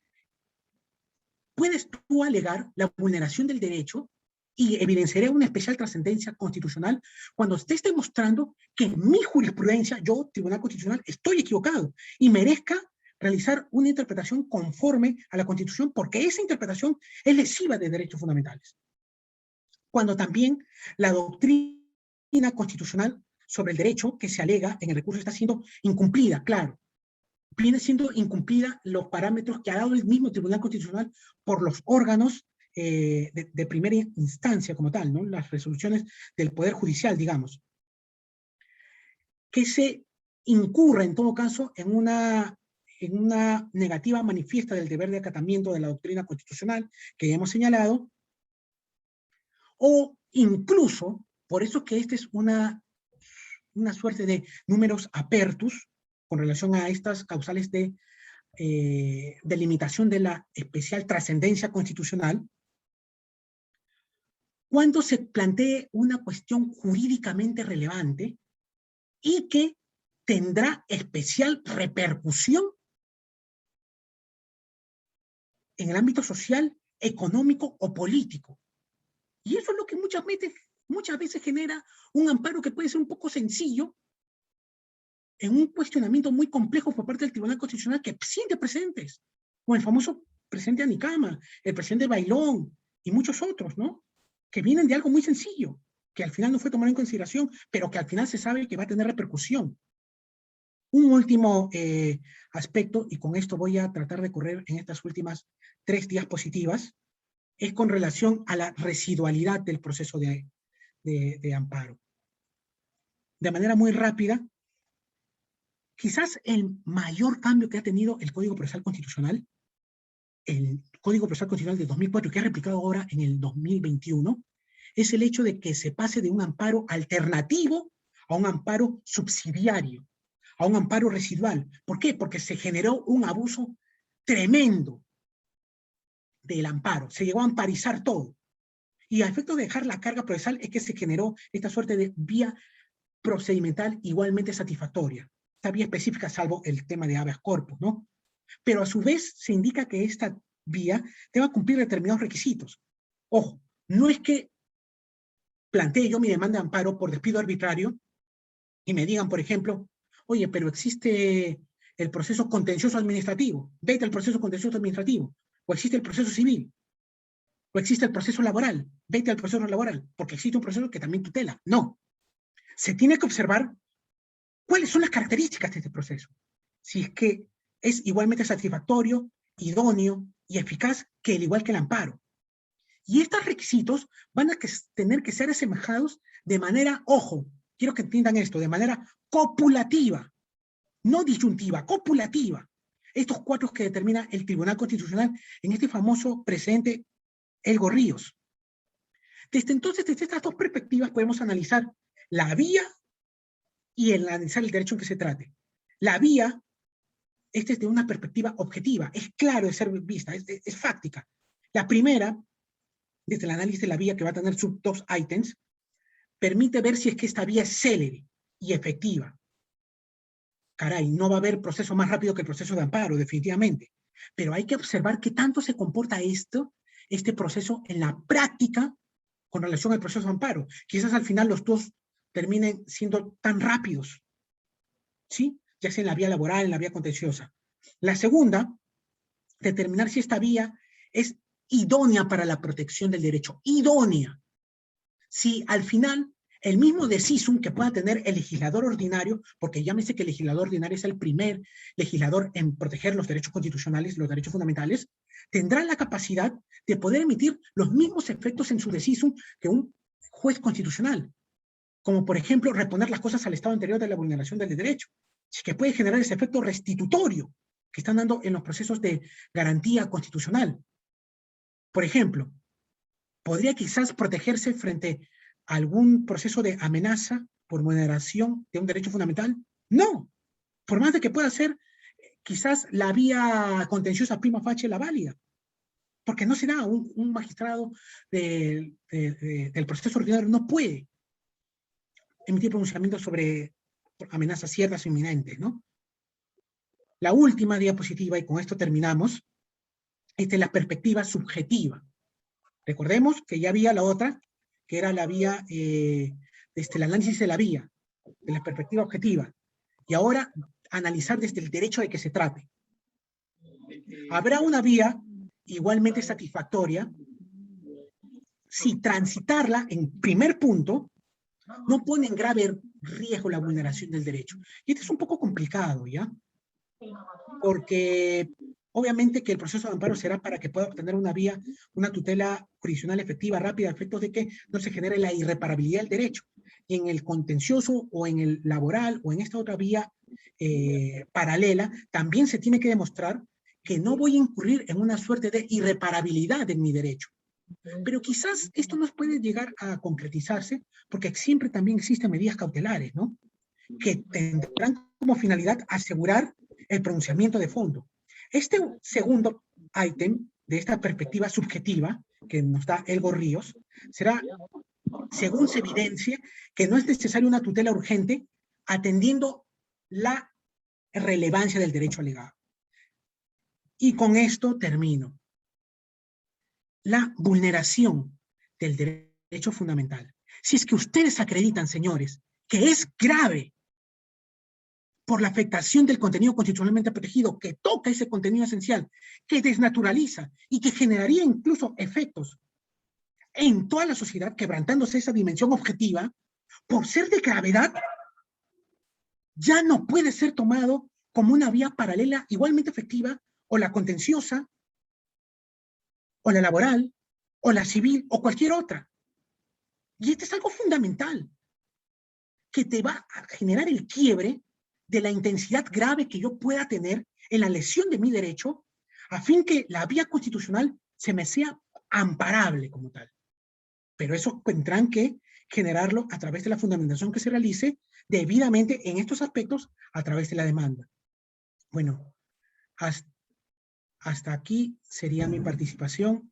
puedes tú alegar la vulneración del derecho y evidenciaré una especial trascendencia constitucional cuando estés demostrando que en mi jurisprudencia, yo, Tribunal Constitucional, estoy equivocado y merezca realizar una interpretación conforme a la Constitución porque esa interpretación es lesiva de derechos fundamentales. Cuando también la doctrina constitucional sobre el derecho que se alega en el recurso está siendo incumplida, claro. Viene siendo incumplida los parámetros que ha dado el mismo Tribunal Constitucional por los órganos de primera instancia como tal, ¿no? Las resoluciones del Poder Judicial, digamos. que se incurra en todo caso en una negativa manifiesta del deber de acatamiento de la doctrina constitucional que ya hemos señalado, o incluso, por eso que esta es una suerte de números apertus con relación a estas causales de delimitación de la especial trascendencia constitucional, cuando se plantee una cuestión jurídicamente relevante y que tendrá especial repercusión en el ámbito social, económico o político. Y eso es lo que muchas veces genera un amparo que puede ser un poco sencillo en un cuestionamiento muy complejo por parte del Tribunal Constitucional que siente precedentes, como el famoso presidente Anicama, el presidente Bailón y muchos otros, ¿no? Que vienen de algo muy sencillo, que al final no fue tomado en consideración, pero que al final se sabe que va a tener repercusión. Un último aspecto, y con esto voy a tratar de correr en estas últimas 3 diapositivas, es con relación a la residualidad del proceso de amparo. De manera muy rápida, quizás el mayor cambio que ha tenido el Código Procesal Constitucional, el Código Procesal Constitucional de 2004, que ha replicado ahora en el 2021, es el hecho de que se pase de un amparo alternativo a un amparo subsidiario, a un amparo residual. ¿Por qué? Porque se generó un abuso tremendo del amparo. Se llegó a amparizar todo. Y a efecto de dejar la carga procesal es que se generó esta suerte de vía procedimental igualmente satisfactoria. Esta vía específica, salvo el tema de habeas corpus, ¿no? Pero a su vez se indica que esta vía debe cumplir determinados requisitos. Ojo, no es que plantee yo mi demanda de amparo por despido arbitrario y me digan, por ejemplo, oye, pero existe el proceso contencioso administrativo, vete al proceso contencioso administrativo, o existe el proceso civil, o existe el proceso laboral, vete al proceso laboral, porque existe un proceso que también tutela. No. Se tiene que observar cuáles son las características de este proceso. Si es que es igualmente satisfactorio, idóneo y eficaz que el igual que el amparo. Y estos requisitos van a tener que ser asemejados de manera, ojo, quiero que entiendan esto, de manera copulativa, no disyuntiva, copulativa. Estos 4 que determina el Tribunal Constitucional en este famoso precedente Elgo Ríos. Desde entonces, desde estas 2 perspectivas podemos analizar la vía y analizar el derecho en que se trate. La vía, es desde una perspectiva objetiva, es claro de ser vista, es fáctica. La primera, desde el análisis de la vía que va a tener sus 2 ítems, permite ver si es que esta vía es célere y efectiva. Caray, no va a haber proceso más rápido que el proceso de amparo, definitivamente. Pero hay que observar qué tanto se comporta este proceso en la práctica con relación al proceso de amparo. Quizás al final los 2 terminen siendo tan rápidos, ¿sí? Ya sea en la vía laboral, en la vía contenciosa. La segunda, determinar si esta vía es idónea para la protección del derecho. Idónea. Si al final el mismo decisum que pueda tener el legislador ordinario, porque llámese que el legislador ordinario es el primer legislador en proteger los derechos constitucionales, los derechos fundamentales, tendrá la capacidad de poder emitir los mismos efectos en su decisum que un juez constitucional, como por ejemplo reponer las cosas al estado anterior de la vulneración del derecho, que puede generar ese efecto restitutorio que están dando en los procesos de garantía constitucional. Por ejemplo, podría quizás protegerse frente a algún proceso de amenaza por vulneración de un derecho fundamental. No, por más de que pueda ser quizás la vía contenciosa prima facie la válida, porque no será un magistrado del proceso ordinario, no puede emitir pronunciamientos sobre amenazas ciertas o inminentes, ¿no? La última diapositiva, y con esto terminamos, es de la perspectiva subjetiva. Recordemos que ya había la otra, que era la vía, desde el análisis de la vía, de la perspectiva objetiva, y ahora analizar desde el derecho de que se trate. Habrá una vía igualmente satisfactoria si transitarla en primer punto no pone en grave riesgo la vulneración del derecho. Y esto es un poco complicado, ¿ya? Porque obviamente que el proceso de amparo será para que pueda obtener una vía, una tutela jurisdiccional efectiva, rápida, a efectos de que no se genere la irreparabilidad del derecho. y en el contencioso o en el laboral o en esta otra vía paralela, también se tiene que demostrar que no voy a incurrir en una suerte de irreparabilidad en mi derecho. Pero quizás esto no puede llegar a concretizarse porque siempre también existen medidas cautelares, ¿no? Que tendrán como finalidad asegurar el pronunciamiento de fondo. Este segundo ítem de esta perspectiva subjetiva que nos da Elgo Ríos será, según se evidencia, que no es necesaria una tutela urgente atendiendo la relevancia del derecho alegado. Y con esto termino. La vulneración del derecho fundamental. Si es que ustedes acreditan, señores, que es grave por la afectación del contenido constitucionalmente protegido, que toca ese contenido esencial, que desnaturaliza y que generaría incluso efectos en toda la sociedad, quebrantándose esa dimensión objetiva, por ser de gravedad, ya no puede ser tomado como una vía paralela igualmente efectiva, o la contenciosa, o la laboral, o la civil, o cualquier otra. Y esto es algo fundamental, que te va a generar el quiebre de la intensidad grave que yo pueda tener en la lesión de mi derecho, a fin que la vía constitucional se me sea amparable como tal. Pero eso tendrán que generarlo a través de la fundamentación que se realice debidamente en estos aspectos a través de la demanda. Bueno, hasta aquí sería mi participación.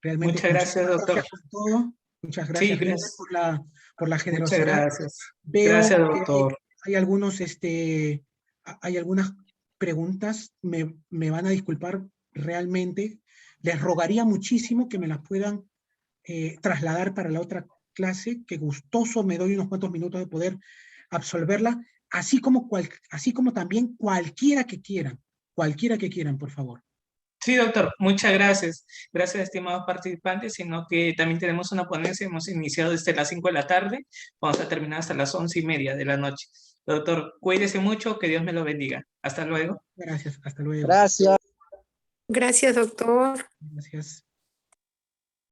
Realmente Muchas gracias, doctor. por todo. Muchas gracias, Sí, gracias. por la Muchas generosidad. gracias. Veo Gracias, que doctor. hay algunas preguntas, me van a disculpar realmente. Les rogaría muchísimo que me las puedan trasladar para la otra clase, que gustoso me doy unos cuantos minutos de poder absolverla, así como también cualquiera que quieran, por favor. Sí, doctor, muchas gracias. Gracias, estimados participantes, sino que también tenemos una ponencia, hemos iniciado desde las 5 de la tarde, vamos a terminar hasta las 11:30 de la noche. Doctor, cuídese mucho, que Dios me lo bendiga. Hasta luego. Gracias, hasta luego. Gracias. Gracias, doctor. Gracias.